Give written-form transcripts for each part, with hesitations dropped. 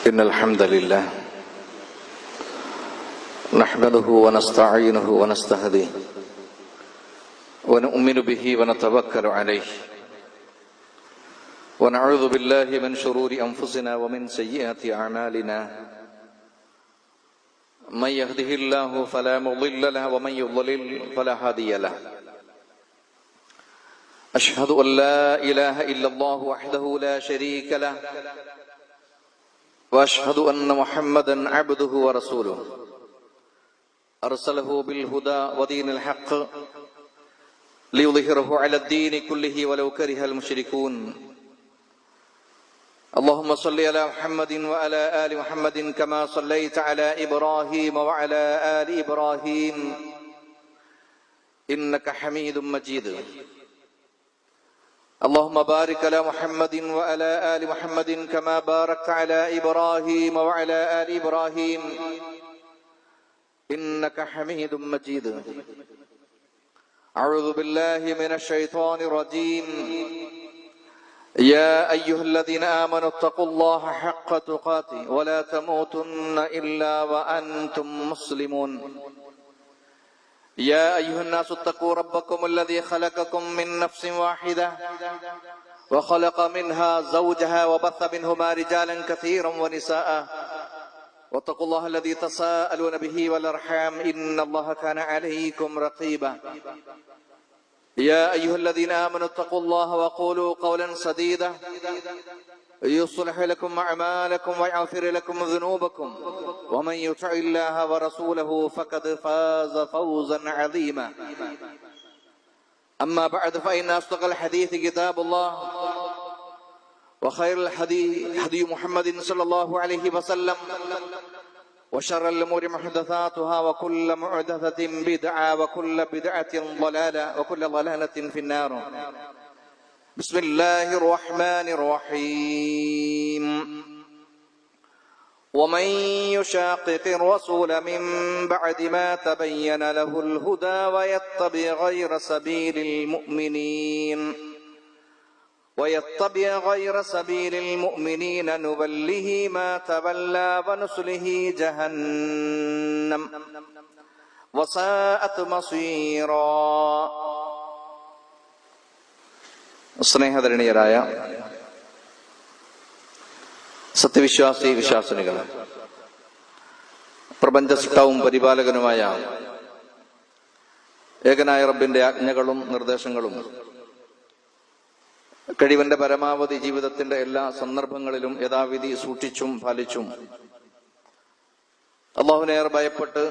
إن الحمد لله نحمده ونستعينه ونستهديه ونؤمن به ونتوكل عليه ونعوذ بالله من شرور أنفسنا ومن سيئات أعمالنا من يهده الله فلا مضل له ومن يضلل فلا هادي له أشهد أن لا إله إلا الله وحده لا شريك له وأشهد أن محمدا عبده ورسوله أرسله بالهدى ودين الحق ليظهره على الدين كله ولو كره المشركون اللهم صل على محمد وعلى آل محمد كما صليت على إبراهيم وعلى آل إبراهيم إنك حميد مجيد اللهم بارك على محمد وعلى آل محمد كما باركت على إبراهيم وعلى آل إبراهيم إنك حميد مجيد أعوذ بالله من الشيطان الرجيم يا أيها الذين آمنوا اتقوا الله حق تقاته ولا تموتن إلا وأنتم مسلمون يا أيها الناس اتقوا ربكم الذي خلقكم من نفس واحدة وخلق منها زوجها وبث منهما رجالا كثيرا ونساء واتقوا الله الذي تساءلون به والأرحام إن الله كان عليكم رقيبا يا أيها الذين آمنوا اتقوا الله وقولوا قولا سديدا يصلح لكم أعمالكم ويغفر لكم ذنوبكم ومن يطع الله ورسوله فقد فاز فوزا عظيما أما بعد فإن أصدق الحديث كتاب الله وخير الحديث هدي محمد صلى الله عليه وسلم وشر الأمور محدثاتها وكل محدثة بدعة وكل بدعة ضلالة وكل ضلالة في النار بسم الله الرحمن الرحيم ومن يشاقق الرسول من بعد ما تبين له الهدى ويتبع غير سبيل المؤمنين نوله ما تولى ونصله جهنم وساءت مصيرا. സ്നേഹധരണീയരായ സത്യവിശ്വാസി വിശ്വാസിനികൾ, പ്രപഞ്ചസൃഷ്ടാവും പരിപാലകനുമായ ഏകനായ റബ്ബിന്റെ ആജ്ഞകളും നിർദ്ദേശങ്ങളും കഴിവിന്റെ പരമാവധി ജീവിതത്തിന്റെ എല്ലാ സന്ദർഭങ്ങളിലും യഥാവിധി സൂക്ഷിച്ചും പാലിച്ചും അല്ലാഹുവിനെ ഭയപ്പെട്ട്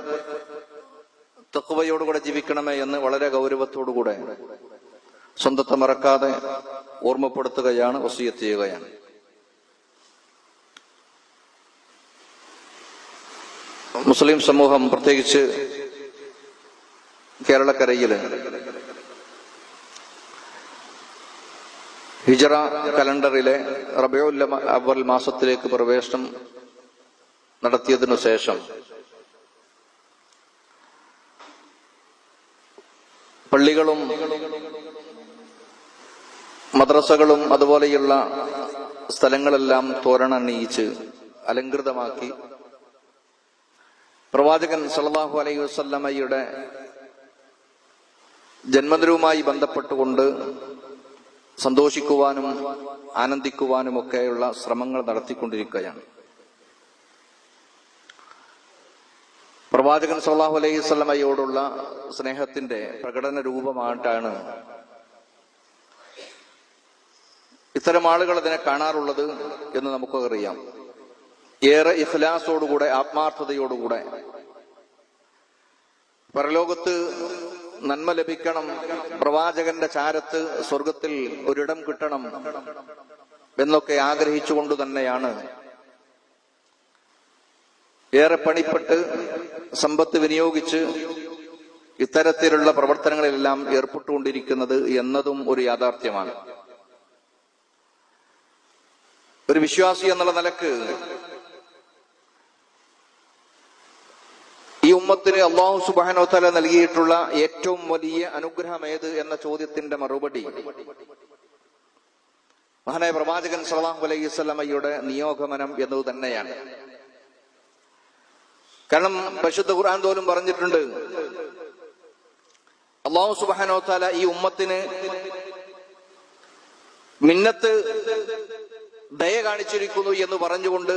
തഖ്വയോടുകൂടെ ജീവിക്കണമേ എന്ന് വളരെ ഗൗരവത്തോടുകൂടെ സ്വന്തത്തെ മറക്കാതെ ഓർമ്മപ്പെടുത്തുകയാണ്, വസിയത്ത് ചെയ്യുകയാണ്. മുസ്ലിം സമൂഹം, പ്രത്യേകിച്ച് കേരളക്കരയില് ഹിജറ കലണ്ടറിലെ റബീഉൽ അവ്വൽ മാസത്തിലേക്ക് പ്രവേശനം നടത്തിയതിനു ശേഷം പള്ളികളും മദ്രസകളും അതുപോലെയുള്ള സ്ഥലങ്ങളെല്ലാം തോരണണിയിച്ച് അലങ്കൃതമാക്കി പ്രവാചകൻ സല്ലല്ലാഹു അലൈഹി വസല്ലമയുടെ ജന്മദിനവുമായി ബന്ധപ്പെട്ടുകൊണ്ട് സന്തോഷിക്കുവാനും ആനന്ദിക്കുവാനുമൊക്കെയുള്ള ശ്രമങ്ങൾ നടത്തിക്കൊണ്ടിരിക്കുകയാണ്. പ്രവാചകൻ സല്ലല്ലാഹു അലൈഹി വസല്ലമയോടുള്ള സ്നേഹത്തിന്റെ പ്രകടന രൂപമായിട്ടാണ് ഇത്തരം ആളുകൾ അതിനെ കാണാറുള്ളത് എന്ന് നമുക്കറിയാം. ഏറെ ഇഖ്ലാസോടുകൂടെ, ആത്മാർത്ഥതയോടുകൂടെ പരലോകത്ത് നന്മ ലഭിക്കണം, പ്രവാചകന്റെ ചാരത്ത് സ്വർഗത്തിൽ ഒരിടം കിട്ടണം എന്നൊക്കെ ആഗ്രഹിച്ചുകൊണ്ട് തന്നെയാണ് ഏറെ പണിപ്പെട്ട് സമ്പത്ത് വിനിയോഗിച്ച് ഇത്തരത്തിലുള്ള പ്രവർത്തനങ്ങളിലെല്ലാം ഏർപ്പെട്ടുകൊണ്ടിരിക്കുന്നത് എന്നതും ഒരു യാഥാർത്ഥ്യമാണ്. ഒരു വിശ്വാസി എന്നുള്ള നിലക്ക് ഈ ഉമ്മത്തിന് അല്ലാഹു സുബ്ഹാനഹു വ തആല നൽകിയിട്ടുള്ള ഏറ്റവും വലിയ അനുഗ്രഹം ഏത് എന്ന ചോദ്യത്തിന്റെ മറുപടി മഹാനായ പ്രവാചകൻ സല്ലല്ലാഹു അലൈഹി വസല്ലമയുടെ നിയോഗമനം എന്നത് തന്നെയാണ്. കാരണം പരിശുദ്ധ ഖുർആൻ പോലും പറഞ്ഞിട്ടുണ്ട്, അല്ലാഹു സുബ്ഹാനഹു വ തആല ഈ ഉമ്മത്തിന് മിന്നത്ത് ദയ കാണിച്ചിരിക്കുന്നു എന്ന് പറഞ്ഞുകൊണ്ട്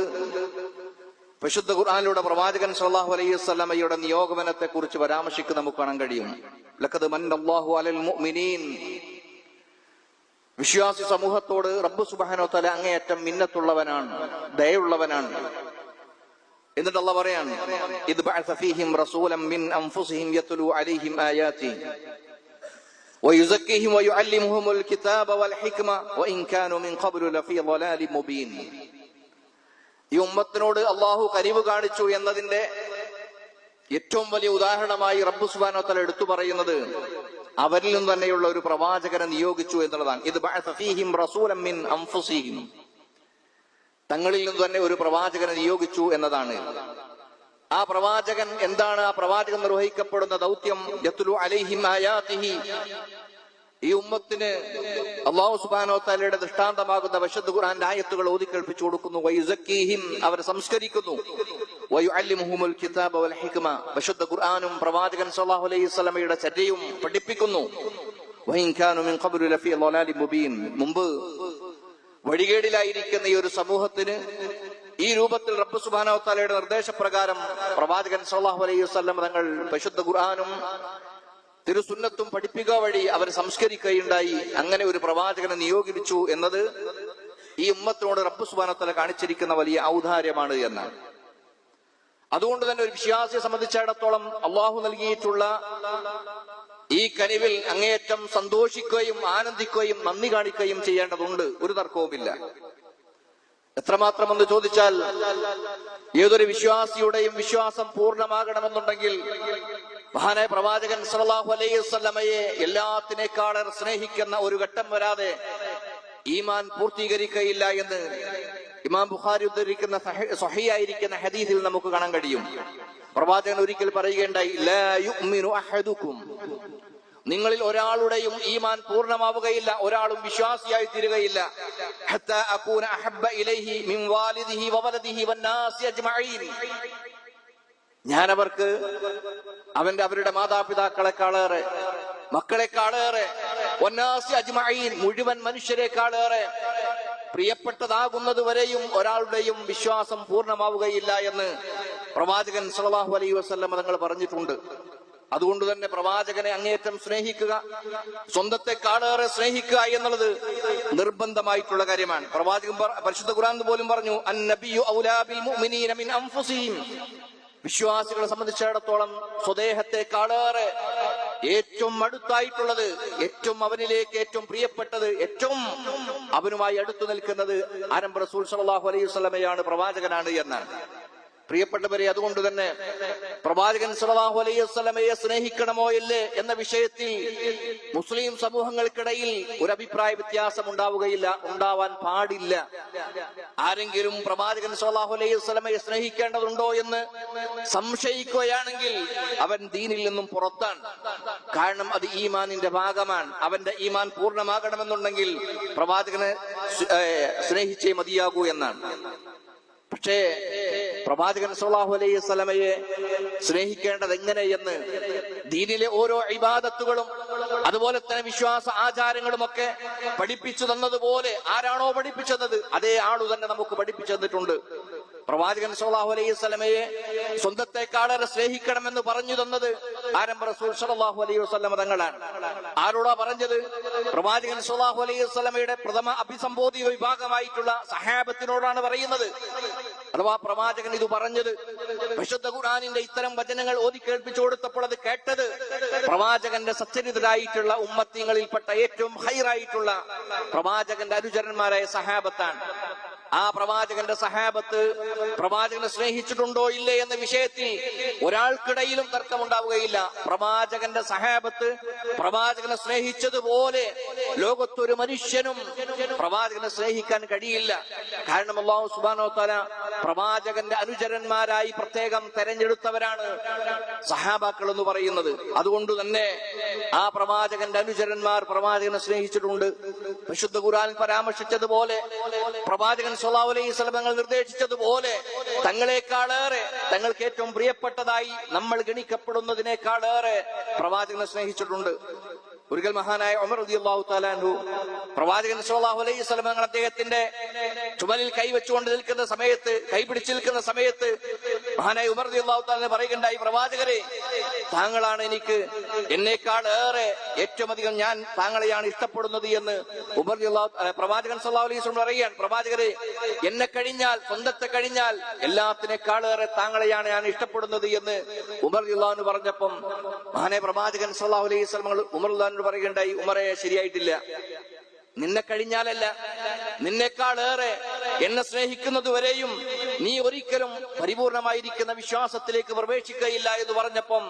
പരിശുദ്ധ ഖുർആനിലൂടെ പ്രവാചകൻ സല്ലല്ലാഹു അലൈഹി വസല്ലമയുടെ നിയോഗമനത്തെ കുറിച്ച് പരാമർശിക്കുന്ന നമുക്ക് കാണാൻ കഴിയും. ലഖദ് മന്നല്ലാഹു അലൽ മുഅ്മിനീൻ, വിശ്വാസി സമൂഹത്തോട് റബ്ബ് സുബ്ഹാനഹു വ തആല അങ്ങേയറ്റം മിന്നത്തുള്ളവനാണ്, ദയയുള്ളവനാണ്. എന്നിട്ട് അല്ലാഹ് പറയാണ്, ഇദ് ബഅസ ഫീഹിം റസൂലൻ മിൻ അൻഫുസിഹിം യത്ലു അലൈഹിം ആയാതി വയുസക്കിഹിം വയുഅല്ലിമുഹുൽ കിതാബ വൽ ഹിക്മ വഇൻ കാനൂ മിൻ ഖബ്ലു ലഫീ ളലാലിൻ മുബീൻ. ഈ ഉമ്മത്തിനോട് അല്ലാഹു കനിവ് കാണിച്ചു എന്നതിന്റെ ഏറ്റവും വലിയ ഉദാഹരണമായി റബ്ബ് സുബ്ഹാനഹു വ തആല എടുത്തു പറയുന്നത് അവരിൽ നിന്ന് തന്നെയുള്ള ഒരു പ്രവാചകനെ നിയോഗിച്ചു എന്നുള്ളതാണ്. ഇദ് ബഅസ ഫീഹിം റസൂലൻ മിൻ അൻഫുസിഹിം, തങ്ങളിൽ നിന്ന് തന്നെ ഒരു പ്രവാചകനെ നിയോഗിച്ചു എന്നതാണ്. ആ പ്രവാചകൻ എന്താണ്? ആ പ്രവാചകൻ നിർവഹിക്കപ്പെടുന്ന ദൗത്യം യത്ലു അലൈഹിം ആയാതിഹി, ഈ ഉമ്മത്തിന് അല്ലാഹു സുബ്ഹാനഹു വ തആലയുടെ ദൃഷ്ടാന്തമാകുന്ന വിശുദ്ധ ഖുർആന്റെ ആയത്തുകൾ ഓതിക്കേൾപ്പിച്ചു കൊടുക്കുന്നു. വയുസക്കീഹിം, അവരെ സംസ്കരിക്കുന്നു. വയുഅല്ലിമുഹുൽ കിതാബ വൽ ഹിക്മ, വിശുദ്ധ ഖുർആനും പ്രവാചകൻ സല്ലല്ലാഹു അലൈഹി വസല്ലമയുടെ ചര്യയും പഠിപ്പിക്കുന്നു. വഇൻ കാനൂ മിൻ ഖബ്ലു ലഫീ ളലാലിൻ മുബീൻ, മുമ്പ് വഴികേടിലായിരിക്കുന്ന ഈ ഒരു സമൂഹത്തിന് ഈ രൂപത്തിൽ റബ്ബ് സുബ്ഹാനഹു വ തആലയുടെ നിർദ്ദേശപ്രകാരം പ്രവാചകൻ സല്ലല്ലാഹു അലൈഹി വസല്ലം തങ്ങൾ പരിശുദ്ധ ഖുർആനും തിരുസുന്നത്തും പഠിപ്പിക്കുക വഴി അവരെ സംസ്കരിക്കുകയുണ്ടായി. അങ്ങനെ ഒരു പ്രവാചകനെ നിയോഗിച്ചു എന്നത് ഈ ഉമ്മത്തിനോട് റബ്ബ് സുബ്ഹാനഹു വ തആല കാണിച്ചിരിക്കുന്ന വലിയ ഔദാര്യമാണ് എന്നാണ്. അതുകൊണ്ട് തന്നെ ഒരു വിശ്വാസിയെ സംബന്ധിച്ചിടത്തോളം അള്ളാഹു നൽകിയിട്ടുള്ള ഈ കനിവിൽ അങ്ങേയറ്റം സന്തോഷിക്കുകയും ആനന്ദിക്കുകയും നന്ദി കാണിക്കുകയും ചെയ്യേണ്ടതുണ്ട്, ഒരു തർക്കവുമില്ല. എത്രമാത്രമെന്ന് ചോദിച്ചാൽ, ഏതൊരു വിശ്വാസിയുടെയും വിശ്വാസം പൂർണ്ണമാകണമെന്നുണ്ടെങ്കിൽ മഹാനായ പ്രവാചകൻ സല്ലല്ലാഹു അലൈഹി വസല്ലമയെ എല്ലാത്തിനേക്കാളേറെ സ്നേഹിക്കുന്ന ഒരു ഘട്ടം വരാതെ ഈമാൻ പൂർത്തീകരിക്കുകയില്ല എന്ന് ഇമാം ബുഖാരി ഉദ്ധരിക്കുന്ന സ്വഹീഹായിരിക്കുന്ന ഹദീസിൽ നമുക്ക് കാണാൻ കഴിയും. പ്രവാചകൻ ഒരിക്കൽ പറയുകയുണ്ടായി, ലാ യുഅ്മിനു അഹദുക്കും, നിങ്ങളിൽ ഒരാളുടെയും ഈമാൻ പൂർണ്ണമാവുകയില്ല, ഒരാളും വിശ്വാസിയായി തീരുകയില്ല. ഹത്താ അകൂന അഹബ്ബ ഇലൈഹി മിൻ വാലിദിഹി വവലദിഹി വന്നാസി അജ്മഈൻ, ഞാൻ അവർക്ക് അവരുടെ മാതാപിതാക്കളെക്കാളേറെ, മക്കളെക്കാളേറെ, വന്നാസി അജ്മഈൻ, മുഴുവൻ മനുഷ്യരെക്കാളേറെ പ്രിയപ്പെട്ടതാകുന്നത് വരെയും ഒരാളുടെയും വിശ്വാസം പൂർണ്ണമാവുകയില്ല എന്ന് പ്രവാചകൻ സല്ലല്ലാഹു അലൈഹി വസല്ലം തങ്ങൾ പറഞ്ഞിട്ടുണ്ട്. അതുകൊണ്ട് തന്നെ പ്രവാചകനെ അങ്ങേയറ്റം സ്നേഹിക്കുക, സ്വന്തത്തെക്കാളേറെ സ്നേഹിക്കുക എന്നുള്ളത് നിർബന്ധമായിട്ടുള്ള കാര്യമാണ്. പ്രവാചകൻ പരിശുദ്ധ ഖുർആൻ പോലും പറഞ്ഞു, അന്നബിയു ഔലാ ബിൽ മുഅ്മിനീന മിൻ അൻഫുസിഹിം, വിശ്വാസികളെ സംബന്ധിച്ചിടത്തോളം സ്വദേഹത്തെക്കാളേറെ ഏറ്റവും അടുത്തായിട്ടുള്ളത്, ഏറ്റവും അവനിലേക്ക് ഏറ്റവും പ്രിയപ്പെട്ടത്, ഏറ്റവും അവനുമായി അടുത്തു നിൽക്കുന്നത് ആരംഭ റസൂൽ സല്ലല്ലാഹു അലൈഹി വസല്ലമയാണ്, പ്രവാചകനാണ് എന്നാണ്. പ്രിയപ്പെട്ടവരെ, അതുകൊണ്ട് തന്നെ പ്രവാചകൻ സല്ലല്ലാഹു അലൈഹി വസല്ലമയെ സ്നേഹിക്കണമോ ഇല്ലേ എന്ന വിഷയത്തിൽ മുസ്ലിം സമൂഹങ്ങൾക്കിടയിൽ ഒരു അഭിപ്രായ വ്യത്യാസം ഉണ്ടാവുകയില്ല, ഉണ്ടാവാൻ പാടില്ല. ആരെങ്കിലും പ്രവാചകൻ സല്ലല്ലാഹു അലൈഹി വസല്ലമയെ സ്നേഹിക്കേണ്ടതുണ്ടോ എന്ന് സംശയിക്കുകയാണെങ്കിൽ അവൻ ദീനിൽ നിന്നും പുറത്താണ്. കാരണം അത് ഈമാനിന്റെ ഭാഗമാണ്. അവന്റെ ഈമാൻ പൂർണ്ണമാകണമെന്നുണ്ടെങ്കിൽ പ്രവാചകനെ സ്നേഹിച്ചേ മതിയാകൂ എന്നാണ്. പക്ഷേ പ്രവാചകൻ സല്ലല്ലാഹു അലൈഹി വസല്ലമയെ സ്നേഹിക്കേണ്ടത് എങ്ങനെയെന്ന് ദീനിലെ ഓരോ ഇബാദത്തുകളും അതുപോലെ തന്നെ വിശ്വാസ ആചാരങ്ങളുമൊക്കെ പഠിപ്പിച്ചു തന്നതുപോലെ ആരാണോ പഠിപ്പിച്ചത് അതേ ആളു തന്നെ നമുക്ക് പഠിപ്പിച്ചു തന്നിട്ടുണ്ട്. പ്രവാചകൻ സല്ലല്ലാഹു അലൈഹി വസല്ലമയെ സ്വന്തത്തെക്കാളേറെ സ്നേഹിക്കണമെന്ന് പറഞ്ഞു തന്നത് ആരംഭ റസൂൽ സല്ലല്ലാഹു അലൈഹി വസല്ലം തങ്ങളാണ്. ആരോടാ പറഞ്ഞത്? പ്രവാചകൻ സല്ലല്ലാഹു അലൈഹി വസല്ലമയുടെ പ്രഥമ അഭിസംബോധിത വിഭാഗമായിട്ടുള്ള സഹാബത്തിനോടാണ് പറയുന്നത്. അഥവാ പ്രവാചകൻ ഇത് പറഞ്ഞത് വിശുദ്ധ ഖുർആനിന്റെ ഇത്തരം വചനങ്ങൾ ഓതി കേൾപ്പിച്ചു കൊടുത്തപ്പോൾ അത് കേട്ടത് പ്രവാചകന്റെ സച്ചരിതരായിട്ടുള്ള ഉമ്മത്തിങ്ങളിൽപ്പെട്ട ഏറ്റവും ഹൈറായിട്ടുള്ള പ്രവാചകന്റെ അനുചരന്മാരായ സഹാബത്താണ്. ആ പ്രവാചകന്റെ സഹാബത്ത് പ്രവാചകനെ സ്നേഹിച്ചിട്ടുണ്ടോ ഇല്ലേ എന്ന വിഷയത്തിൽ ഒരാൾക്കിടയിലും തർക്കമുണ്ടാവുകയില്ല. പ്രവാചകന്റെ സഹാബത്ത് പ്രവാചകനെ സ്നേഹിച്ചതുപോലെ ലോകത്തൊരു മനുഷ്യനും പ്രവാചകനെ സ്നേഹിക്കാൻ കഴിയില്ല. കാരണം അല്ലാഹു സുബ്ഹാനഹു വ തആല പ്രവാചകന്റെ അനുചരന്മാരായി പ്രത്യേകം തെരഞ്ഞെടുത്തവരാണ് സഹാബാക്കൾ എന്ന് പറയുന്നത്. അതുകൊണ്ട് തന്നെ ആ പ്രവാചകന്റെ അനുചരന്മാർ പ്രവാചകനെ സ്നേഹിച്ചിട്ടുണ്ട്. വിശുദ്ധ ഖുർആനിൽ പരാമർശിച്ചതുപോലെ, പ്രവാചകൻ സ്വല്ലല്ലാഹു അലൈഹി വസല്ലം തങ്ങൾ നിർദ്ദേശിച്ചതുപോലെ, തങ്ങളെക്കാളേറെ, തങ്ങൾക്ക് ഏറ്റവും പ്രിയപ്പെട്ടതായി നമ്മൾ ഗണിക്കപ്പെടുന്നതിനേക്കാളേറെ പ്രവാചകനെ സ്നേഹിച്ചിട്ടുണ്ട്. ഒരിക്കൽ മഹാനായ ഉമർ റളിയല്ലാഹു തആല അൻഹു പ്രവാചകൻ സ്വല്ലല്ലാഹു അലൈഹി വസല്ലം തങ്ങൾ അദ്ദേഹത്തിന്റെ ചുമലിൽ കൈവച്ചുകൊണ്ട് നിൽക്കുന്ന സമയത്ത്, കൈപിടിച്ചു നിൽക്കുന്ന സമയത്ത് മഹാനായ ഉമർ റളിയല്ലാഹു തആല പറയുകയുണ്ടായി, പ്രവാചകരെ, താങ്കളാണ് എനിക്ക് എന്നേക്കാൾ ഏറെ ഏറ്റവും അധികം ഞാൻ താങ്കളെയാണ് ഇഷ്ടപ്പെടുന്നത് എന്ന് ഉമർ റളിയല്ലാഹു പ്രവാചകൻ സ്വല്ലല്ലാഹു അലൈഹി വസല്ലം പറയുകയാണ്. പ്രവാചകരെ, എന്നെ കഴിഞ്ഞാൽ, സ്വന്തത്തെ കഴിഞ്ഞാൽ എല്ലാത്തിനേക്കാളേറെ താങ്കളെയാണ് ഞാൻ ഇഷ്ടപ്പെടുന്നത് എന്ന് ഉമർ റളിയല്ലാഹു അൻഹു പറഞ്ഞപ്പം മഹാനായ പ്രവാചകൻ സ്വല്ലല്ലാഹു അലൈഹി വസല്ലം ഉമർ റളിയല്ലാഹു പറയുകയുണ്ടായി, ഉമറെ, ശരിയായിട്ടില്ല. നിന്നെ കഴിഞ്ഞാലല്ല, നിന്നെക്കാളേറെ എന്നെ സ്നേഹിക്കുന്നത് വരെയും നീ ഒരിക്കലും പരിപൂർണമായിരിക്കുന്ന വിശ്വാസത്തിലേക്ക് പ്രവേശിക്കുകയില്ല എന്ന് പറഞ്ഞപ്പം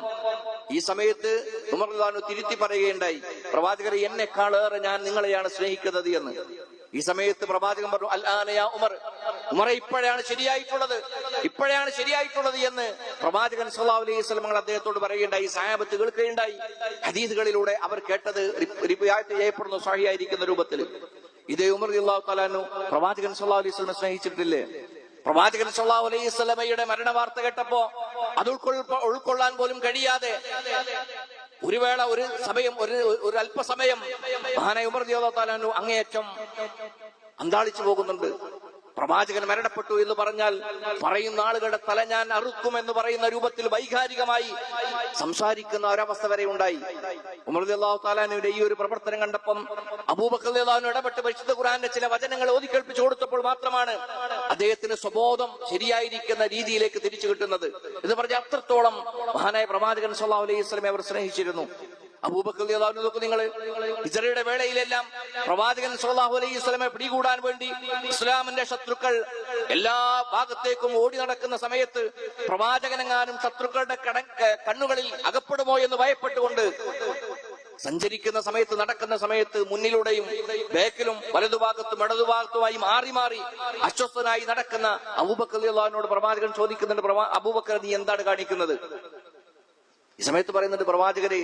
ഈ സമയത്ത് ഉമർ റളിയല്ലാഹു അൻഹു തിരുത്തി പറയുകയുണ്ടായി, പ്രവാചകരെ, എന്നെക്കാളേറെ ഞാൻ നിങ്ങളെയാണ് സ്നേഹിക്കുന്നത് എന്ന്. ഈ സമയത്ത് പ്രവാചകൻ പറഞ്ഞു, അൽആന യാ ഉമർ, ഉമറെ, ഇപ്പോഴാണ് ശരിയായിട്ടുള്ളത് എന്ന് പ്രവാചകൻ സ്വല്ലല്ലാഹു അലൈഹി വസല്ലം അദ്ദേഹത്തോട് പറയുകയുണ്ടായി. സഹാബത്ത് കേൾക്കുകയുണ്ടായി. ഹദീസുകളിലൂടെ അവർ കേട്ടത് റിവായത്ത് ചെയ്യപ്പെടുന്നു സ്വഹീഹായിരിക്കുന്ന രൂപത്തിൽ. ഇതേ ഉമർ റളിയല്ലാഹു തആല അൻഹു പ്രവാചകൻ സ്വല്ലല്ലാഹു അലൈഹി വസല്ലം സ്നേഹിച്ചിട്ടില്ലേ? പ്രവാചകൻ സ്വല്ലല്ലാഹു അലൈഹി വസല്ലമയുടെ മരണ വാർത്ത കേട്ടപ്പോ അത് ഉൾക്കൊള്ളാൻ പോലും കഴിയാതെ ഒരു വേള, ഒരു സമയം, ഒരു അല്പസമയം മഹാനായ ഉമർ റളിയല്ലാഹു തആല അൻഹു അങ്ങേയറ്റം അന്താളിച്ചു പോകുന്നുണ്ട്. പ്രവാചകൻ മരണപ്പെട്ടു എന്ന് പറഞ്ഞാൽ പറയുന്ന ആളുകളുടെ തല ഞാൻ അറുക്കുമെന്ന് പറയുന്ന രൂപത്തിൽ വൈകാരികമായി സംസാരിക്കുന്ന ഒരവസ്ഥ വരെ ഉണ്ടായി. ഉമർ റളിയല്ലാഹു തആല അൻഹുവിന്റെ ഈ ഒരു പ്രവർത്തനം കണ്ടപ്പം അബൂബക്കർ റളിയല്ലാഹു അൻഹു ഇടപെട്ട് പരിശുദ്ധ ഖുർആനിലെ ചില വചനങ്ങൾ ഓതിക്കേൾപ്പിച്ചു കൊടുത്തപ്പോൾ മാത്രമാണ് അദ്ദേഹത്തിന് സ്വബോധം ശരിയായിരിക്കുന്ന രീതിയിലേക്ക് തിരിച്ചു കിട്ടുന്നത്. എന്ന് പറഞ്ഞാൽ അത്രത്തോളം മഹാനായ പ്രവാചകൻ സ്വല്ലല്ലാഹു അലൈഹി വസല്ലമയെ അവർ സ്നേഹിച്ചിരുന്നു. അബൂബക്കർ റളിയല്ലാഹു അൻഹു നോക്കൂ നിങ്ങൾ, ഹിജ്റയുടെ വേളയിലെല്ലാം പ്രവാചകൻ സ്വല്ലല്ലാഹു അലൈഹി വസല്ലമയെ പിടികൂടാൻ വേണ്ടി ഇസ്ലാമിന്റെ ശത്രുക്കൾ എല്ലാ ഭാഗത്തേക്കും ഓടി നടക്കുന്ന സമയത്ത് പ്രവാചകനെങ്ങാനും ശത്രുക്കളുടെ കണ്ണുകളിൽ അകപ്പെടുമോ എന്ന് ഭയപ്പെട്ടുകൊണ്ട് സഞ്ചരിക്കുന്ന സമയത്ത്, നടക്കുന്ന സമയത്ത് മുന്നിലൂടെയും ബേക്കിലും വലതുഭാഗത്തും ഇടതുഭാഗത്തുമായി മാറി മാറി അസ്വസ്ഥനായി നടക്കുന്ന അബൂബക്കർ റളിയല്ലാഹു അൻഹുവിനോട് പ്രവാചകൻ ചോദിക്കുന്നുണ്ട്, അബൂബക്കർ, നീ എന്താണ് കാണിക്കുന്നത്? ഈ സമയത്ത് പറയുന്നുണ്ട്, പ്രവാചകരെ,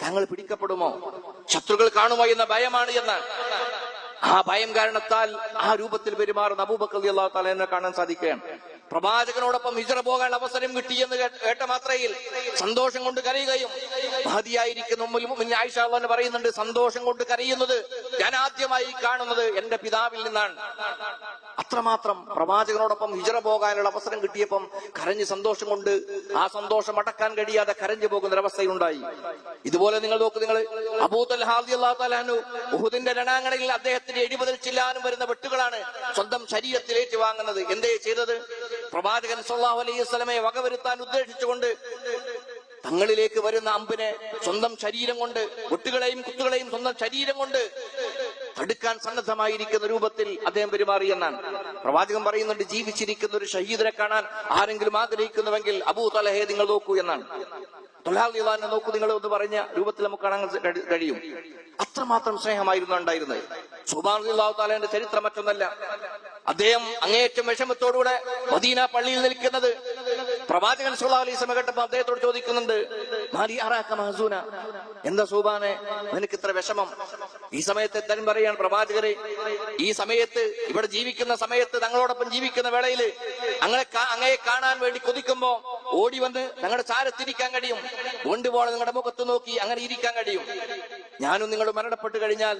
താങ്കൾ പിടിക്കപ്പെടുമോ, ശത്രുക്കൾ കാണുമോ എന്ന ഭയമാണ് എന്നാണ്. ആ ഭയം കാരണത്താൽ ആ രൂപത്തിൽ പെരുമാറുന്ന അബൂബക്കർ റളിയല്ലാഹു തആല അൻഹുവിനെ കാണാൻ സാധിക്കുകയാണ്. പ്രവാചകനോടൊപ്പം ഹിജ്റ പോകാൻ അവസരം കിട്ടിയെന്ന് കേട്ട മാത്രയിൽ സന്തോഷം കൊണ്ട് കരയുകയും മഹദിയായിരിക്കുന്ന ഉമ്മുൽ മുഅ്മിനീൻ ആയിഷ റളിയല്ലാഹു അൻഹ പറയുന്നുണ്ട്, സന്തോഷം കൊണ്ട് കരയുന്നത് ഞാൻ ആദ്യമായി കാണുന്നത് എന്റെ പിതാവിൽ നിന്നാണ്. അത്രമാത്രം പ്രവാചകനോടൊപ്പം ഹിജ്റ പോകാനുള്ള അവസരം കിട്ടിയപ്പം കരഞ്ഞ് സന്തോഷം കൊണ്ട് ആ സന്തോഷം അടക്കാൻ കഴിയാതെ കരഞ്ഞു പോകുന്ന ഒരവസ്ഥയുണ്ടായി. ഇതുപോലെ നിങ്ങൾ നോക്കൂ, നിങ്ങൾ അബൂ തൽഹ റളിയല്ലാഹു തആല അൻഹു ഉഹുദിന്റെ രണാങ്കണയിൽ അദ്ദേഹത്തിന്റെ 70 ചില്ലാനും വരുന്ന വെട്ടുകളാണ് സ്വന്തം ശരീരത്തിൽ ഏറ്റുവാങ്ങുന്നത്. എന്തേ ചെയ്തത്? പ്രവാചകൻ സ്വല്ലല്ലാഹു അലൈഹി വസല്ലമയെ വകവരുത്താൻ ഉദ്ദേശിച്ചുകൊണ്ട് തങ്ങളിലേക്ക് വരുന്ന അമ്പിനെ സ്വന്തം ശരീരം കൊണ്ട്, വെട്ടുകളെയും കുത്തുകളെയും സ്വന്തം ശരീരം കൊണ്ട് തടുക്കാൻ സന്നദ്ധമായിരിക്കുന്ന രൂപത്തിൽ അദ്ദേഹം പെരുമാറി എന്നാണ് പ്രവാചകൻ പറയുന്നുണ്ട്. ജീവിച്ചിരിക്കുന്ന ഒരു ഷഹീദിനെ കാണാൻ ആരെങ്കിലും ആഗ്രഹിക്കുന്നുവെങ്കിൽ അബൂ തൽഹയെ നിങ്ങൾ നോക്കൂ എന്നാണ്. തൽഹ റളിയല്ലാഹു അൻഹു നോക്കൂ നിങ്ങൾ എന്ന് പറഞ്ഞ രൂപത്തിൽ നമുക്ക് കാണാൻ കഴിയും. അത്രമാത്രം സ്നേഹമായിരുന്നു ഉണ്ടായിരുന്നത്. സുബ്ഹാൻ റളിയല്ലാഹു തആലയുടെ ചരിത്രം മറ്റൊന്നല്ല. അദ്ദേഹം അങ്ങേയറ്റം വിഷമത്തോടുകൂടെ മദീന പള്ളിയിൽ നിൽക്കുന്നത് പ്രവാചകൻ സ്വല്ലല്ലാഹു അലൈഹി വസല്ലം കേട്ടപ്പോൾ അദ്ദേഹത്തോട് ചോദിക്കുന്നുണ്ട്, മാലി അറാക മഹ്സൂന, എന്താ സൂബാനെ, നിനക്ക് ഇത്ര വിഷമം? ഈ സമയത്ത് എത്താൻ പറയാൻ, പ്രവാചകരെ, ഈ സമയത്ത്, ഇവിടെ ജീവിക്കുന്ന സമയത്ത്, തങ്ങളോടൊപ്പം ജീവിക്കുന്ന വേളയിൽ അങ്ങയെ കാണാൻ വേണ്ടി കൊതിക്കുമ്പോ ഓടി വന്ന് ഞങ്ങളുടെ ചാരത്തിരിക്കാൻ കഴിയും, കൊണ്ടുപോകണം നിങ്ങളുടെ മുഖത്ത് നോക്കി അങ്ങനെ ഇരിക്കാൻ കഴിയും. ഞാനും നിങ്ങൾ മരണപ്പെട്ട് കഴിഞ്ഞാൽ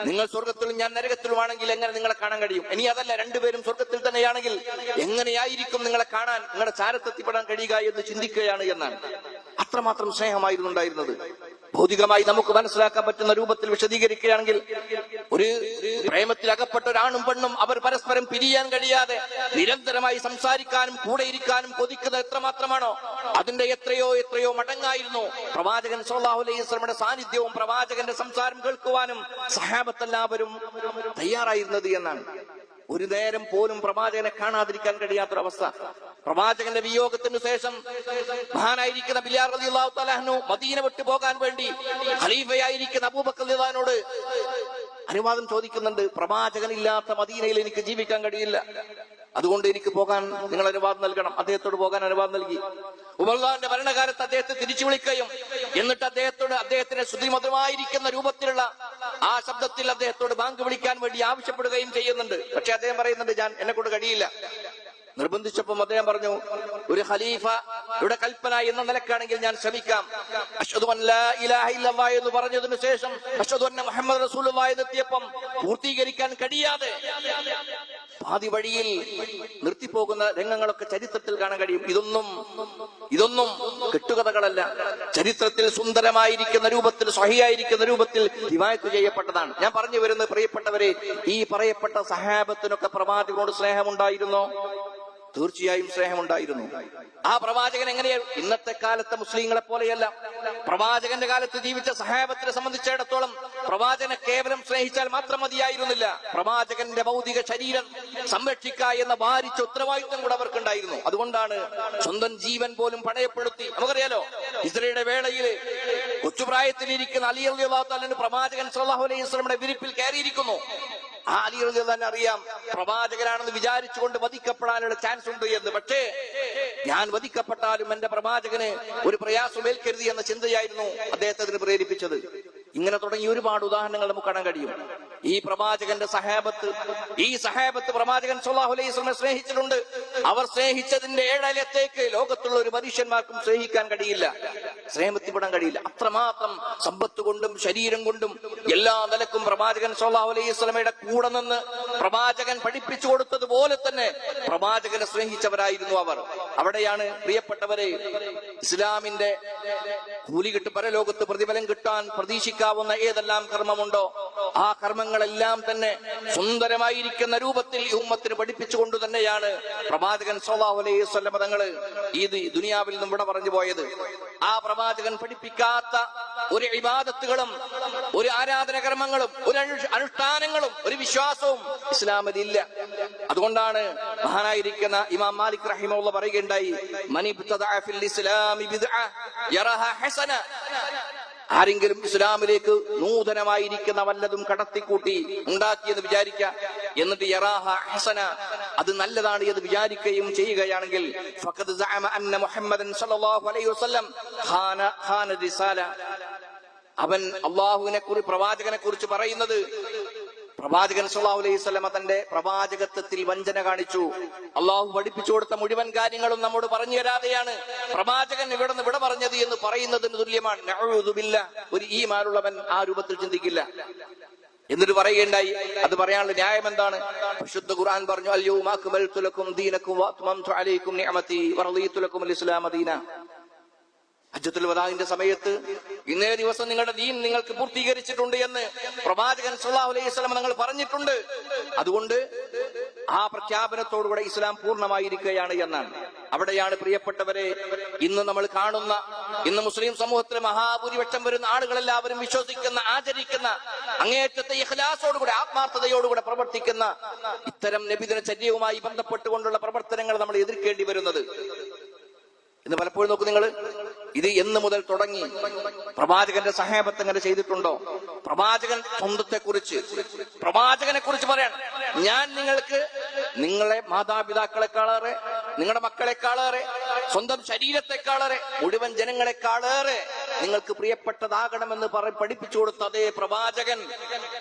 നിങ്ങൾ സ്വർഗത്തിലും ഞാൻ നരകത്തിലുമാണെങ്കിൽ എങ്ങനെ നിങ്ങളെ കാണാൻ കഴിയും? ഇനി അതല്ല, രണ്ടുപേരും സ്വർഗത്തിൽ തന്നെയാണെങ്കിൽ എങ്ങനെയായിരിക്കും നിങ്ങളെ കാണാൻ, നിങ്ങളുടെ ചാരത്തെത്തിപ്പെടാൻ കഴിയുക എന്ന് ചിന്തിക്കുകയാണ് എന്നാണ്. അത്രമാത്രം സ്നേഹമായിരുന്നു ഉണ്ടായിരുന്നത്. ഭൗതികമായി നമുക്ക് മനസ്സിലാക്കാൻ പറ്റുന്ന രൂപത്തിൽ വിശദീകരിക്കുകയാണെങ്കിൽ, ഒരു പ്രേമത്തിൽ അകപ്പെട്ട ഒരാണും പെണ്ണും അവർ പരസ്പരം പിരിയാൻ കഴിയാതെ നിരന്തരമായി സംസാരിക്കാനും കൂടെ ഇരിക്കാനും കൊതിക്കുന്നത് എത്രമാത്രമാണോ അതിന്റെ എത്രയോ മടങ്ങായിരുന്നു പ്രവാചകൻ സ്വല്ലല്ലാഹു അലൈഹി വസല്ലമയുടെ സാന്നിധ്യവും പ്രവാചകന്റെ സംസാരം കേൾക്കുവാനും സഹാബത്തെല്ലാവരും തയ്യാറായിരുന്നത് എന്നാണ്. ഒരു നേരം പോലും പ്രവാചകനെ കാണാതിരിക്കാൻ കഴിയാത്തൊരവസ്ഥ. പ്രവാചകന്റെ വിയോഗത്തിന് ശേഷം മഹാനായിരിക്കുന്ന ബിലാൽ റളിയല്ലാഹു തആല അൻഹു മദീന വിട്ടു പോകാൻ വേണ്ടി ഖലീഫയായിരിക്കുന്ന അബൂബക്കർ റളിയല്ലാഹു അൻഹുവോട് അനുവാദം ചോദിക്കുന്നുണ്ട്. പ്രവാചകനില്ലാത്ത മദീനയിൽ എനിക്ക് ജീവിക്കാൻ കഴിയില്ല. അതുകൊണ്ട് എനിക്ക് പോകാൻ നിങ്ങൾ അനുവാദം നൽകണം. അദ്ദേഹത്തോട് പോകാൻ അനുവാദം നൽകി. ഉമർന്റെ ഭരണകാലത്ത് അദ്ദേഹത്തെ തിരിച്ചു വിളിക്കുകയും എന്നിട്ട് അദ്ദേഹത്തിന് ശ്രുതിമധുരമായിരിക്കുന്ന രൂപത്തിലുള്ള ആ ശബ്ദത്തിൽ അദ്ദേഹത്തോട് ബാങ്ക് വിളിക്കാൻ വേണ്ടി ആവശ്യപ്പെടുകയും ചെയ്യുന്നുണ്ട്. പക്ഷെ അദ്ദേഹം പറയുന്നുണ്ട്, എന്നെ കൊണ്ട് കഴിയില്ല. നിർബന്ധിച്ചപ്പോൾ അദ്ദേഹം പറഞ്ഞു, ഒരു ഖലീഫയുടെ കൽപ്പന എന്ന നിലക്കാണെങ്കിൽ ഞാൻ ശ്രമിക്കാം. അശ്ഹദു അൻ ലാ ഇലാഹ ഇല്ലല്ലാഹ് എന്ന് പറഞ്ഞതിനു ശേഷം അശ്ഹദു അന്ന മുഹമ്മദ് റസൂലുള്ളാഹി എത്തിയപ്പം പൂർത്തീകരിക്കാൻ കഴിയാതെ പാതി വഴിയിൽ നിർത്തിപ്പോകുന്ന രംഗങ്ങളൊക്കെ ചരിത്രത്തിൽ കാണാൻ കഴിയും. ഇതൊന്നും കെട്ടുകഥകളല്ല. ചരിത്രത്തിൽ സുന്ദരമായിരിക്കുന്ന രൂപത്തിൽ, സ്വഹിയായിരിക്കുന്ന രൂപത്തിൽ റിവായത്ത് ചെയ്യപ്പെട്ടതാണ്. ഞാൻ പറഞ്ഞു വരുന്നത്, പ്രിയപ്പെട്ടവരെ, ഈ പറയപ്പെട്ട സഹാബത്തിനൊക്കെ പ്രവാചകനോട് സ്നേഹമുണ്ടായിരുന്നോ? തീർച്ചയായും സ്നേഹമുണ്ടായിരുന്നു. ആ പ്രവാചകൻ എങ്ങനെയാണ്? ഇന്നത്തെ കാലത്തെ മുസ്ലിങ്ങളെ പോലെയല്ല. പ്രവാചകന്റെ കാലത്ത് ജീവിച്ച സഹാബത്തിനെ സംബന്ധിച്ചിടത്തോളം പ്രവാചകനെ കേവലം സ്നേഹിച്ചാൽ മാത്രം മതിയായിരുന്നില്ല. പ്രവാചകന്റെ ഭൗതിക ശരീരം സംരക്ഷിക്കുക എന്ന ഭാരിച്ച ഉത്തരവാദിത്വം കൂടെ അവർക്കുണ്ടായിരുന്നു. അതുകൊണ്ടാണ് സ്വന്തം ജീവൻ പോലും പണയപ്പെടുത്തി. നമുക്കറിയാലോ, ഹിജ്റയുടെ വേളയിൽ കൊച്ചുപ്രായത്തിലിരിക്കുന്ന അലി റളിയല്ലാഹു തആല പ്രവാചകൻ സല്ലല്ലാഹു അലൈഹി വസല്ലമയുടെ വിരിപ്പിൽ കയറിയിരിക്കുന്നു. ആ അലി റളിയല്ലാഹു തന്നെ അറിയാം പ്രവാചകനാണെന്ന് വിചാരിച്ചുകൊണ്ട് വധിക്കപ്പെടാനുള്ള ചാൻസ് ഉണ്ട് എന്ന്. പക്ഷേ ഞാൻ വധിക്കപ്പെട്ടാലും എന്റെ പ്രവാചകന് ഒരു പ്രയാസം ഏൽക്കരുത് എന്ന ചിന്തയായിരുന്നു അദ്ദേഹത്തെ അതിന് പ്രേരിപ്പിച്ചത്. ഇങ്ങനെ തുടങ്ങി ഒരുപാട് ഉദാഹരണങ്ങൾ നമുക്ക് കാണാൻ കഴിയും. ഈ പ്രവാചകന്റെ സഹാബത്ത് പ്രവാചകൻ സല്ലല്ലാഹു അലൈഹി വസല്ലം സ്നേഹിച്ചിട്ടുണ്ട്. അവർ സ്നേഹിച്ചതിന്റെ 7 അലത്തേക്ക് ലോകത്തുള്ള ഒരു മനുഷ്യന്മാർക്കും സ്നേഹിക്കാൻ കഴിയില്ല, സ്നേഹത്തിപ്പെടാൻ കഴിയില്ല. അത്രമാത്രം സമ്പത്ത് കൊണ്ടും ശരീരം കൊണ്ടും എല്ലാ നിലക്കും പ്രവാചകൻ സല്ലല്ലാഹു അലൈഹി വസല്ലമയുടെ കൂടെ നിന്ന് പ്രവാചകൻ പഠിപ്പിച്ചു കൊടുത്തതുപോലെ തന്നെ പ്രവാചകനെ സ്നേഹിച്ചവരായിരുന്നു അവർ. അവിടെയാണ് പ്രിയപ്പെട്ടവരെ, ഇസ്ലാമിന്റെ കൂലി കിട്ടും, പരലോകത്ത് പ്രതിഫലം കിട്ടാൻ പ്രതീക്ഷിക്കാവുന്ന ഏതെല്ലാം കർമ്മമുണ്ടോ ആ കർമ്മങ്ങളെല്ലാം തന്നെ സുന്ദരമായിരിക്കുന്ന രൂപത്തിൽ ഈ ഉമ്മത്തിന് പഠിപ്പിച്ചുകൊണ്ട് തന്നെയാണ് പ്രവാചകൻ സല്ലല്ലാഹു അലൈഹി വസല്ലം തങ്ങൾ ഈ ദുനിയാവിൽ നിന്നും വിട പറഞ്ഞു പോയത്. ആ പ്രവാചകൻ പഠിപ്പിക്കാത്ത ഒരു ഇബാദത്തുകളും ഒരു ആരാധനകർമ്മങ്ങളും ഒരു അനുഷ്ഠാനങ്ങളും ഒരു വിശ്വാസവും ഇസ്ലാമിലില്ല. അതുകൊണ്ടാണ് മഹാനായിരിക്കുന്ന ഇമാം മാലിക് റഹിമഹുല്ലാഹ് പറയുകയുണ്ടായി, മനിബ്തദഅ ഫിൽ ഇസ്ലാമി ബിദ്അ യറഹാ ഹസന. ആരെങ്കിലും ഇസ്ലാമിലേക്ക് നൂതനമായിരിക്കുന്ന വല്ലതും കടത്തിക്കൂട്ടി ഉണ്ടാക്കിയെന്ന് വിചാരിക്കുക, എന്നിട്ട് യറാഹ ഹസന, അത് നല്ലതാണ് എന്ന് വിചാരിക്കുകയും ചെയ്യുകയാണെങ്കിൽ ഫഖദ് സഅമ അന്ന മുഹമ്മദൻ സല്ലല്ലാഹു അലൈഹി വസല്ലം ഖാന റിസാല. അവൻ അല്ലാഹുവിനെ കുറിച്ച്, പ്രവാചകനെ കുറിച്ച് പറയുന്നത്, പ്രവാചകൻ സല്ലല്ലാഹു അലൈഹി വസല്ലം തന്റെ പ്രവാചകത്വത്തിൽ വഞ്ചന കാണിച്ചു. അള്ളാഹു പഠിപ്പിച്ചു കൊടുത്ത മുഴുവൻ കാര്യങ്ങളും നമ്മോട് പറഞ്ഞു തരാതെയാണ് പ്രവാചകൻ ഇവിടെ നിന്ന് വിട പറഞ്ഞത് എന്ന് പറയുന്നതിന് തുല്യമാണ്. നഊദു ബില്ലാഹ്. ഒരു ഈമാനുള്ളവൻ ആ രൂപത്തിൽ ചിന്തിക്കില്ല. എന്നിട്ട് പറയുകയുണ്ടായി, അത് പറയാനുള്ള ന്യായം എന്താണ്? വിശുദ്ധ ഖുർആൻ പറഞ്ഞു, അൽ യൗമ അക്മൽതു ലക്കും ദീനക്കും വഅത്മംതു അലൈക്കും നിഅമതി വറദീതു ലക്കും അൽ ഇസ്ലാമ ദീന. ഹജ്ജത്തുൽ വദാഇന്റെ സമയത്ത് ഇന്നേ ദിവസം നിങ്ങളുടെ ദീൻ നിങ്ങൾക്ക് പൂർത്തീകരിച്ചിട്ടുണ്ട് എന്ന് പ്രവാചകൻ സല്ലല്ലാഹു അലൈഹി വസല്ലം തങ്ങൾ പറഞ്ഞിട്ടുണ്ട്. അതുകൊണ്ട് ആ പ്രഖ്യാപനത്തോടുകൂടെ ഇസ്ലാം പൂർണ്ണമായിരിക്കുകയാണ് എന്നാണ്. അവിടെയാണ് പ്രിയപ്പെട്ടവരെ ഇന്ന് നമ്മൾ കാണുന്ന, ഇന്ന് മുസ്ലിം സമൂഹത്തിലെ മഹാഭൂരിപക്ഷം വരുന്ന ആളുകളെല്ലാവരും വിശ്വസിക്കുന്ന, ആചരിക്കുന്ന, അങ്ങേയറ്റത്തെ ഇഖ്ലാസോടുകൂടെ ആത്മാർത്ഥതയോടുകൂടെ പ്രവർത്തിക്കുന്ന ഇത്തരം നബിദിന ചര്യവുമായി ബന്ധപ്പെട്ടുകൊണ്ടുള്ള പ്രവർത്തനങ്ങൾ നമ്മൾ എതിർക്കേണ്ടി വരുന്നത്. ഇന്ന് പലപ്പോഴും നോക്കൂ നിങ്ങൾ, ഇത് എന്ന് മുതൽ തുടങ്ങി? പ്രവാചകന്റെ സഹാബത്ത് അങ്ങനെ ചെയ്തിട്ടുണ്ടോ? പ്രവാചകൻ പ്രവാചകനെ കുറിച്ച് പറയാണ്, ഞാൻ നിങ്ങൾക്ക് നിങ്ങളെ മാതാപിതാക്കളെക്കാളേറെ, നിങ്ങളുടെ മക്കളെക്കാളേറെ, സ്വന്തം ശരീരത്തെക്കാളേറെ, മുഴുവൻ ജനങ്ങളെക്കാളേറെ നിങ്ങൾക്ക് പ്രിയപ്പെട്ടതാകണമെന്ന് പഠിപ്പിച്ചു കൊടുത്ത അതേ പ്രവാചകൻ,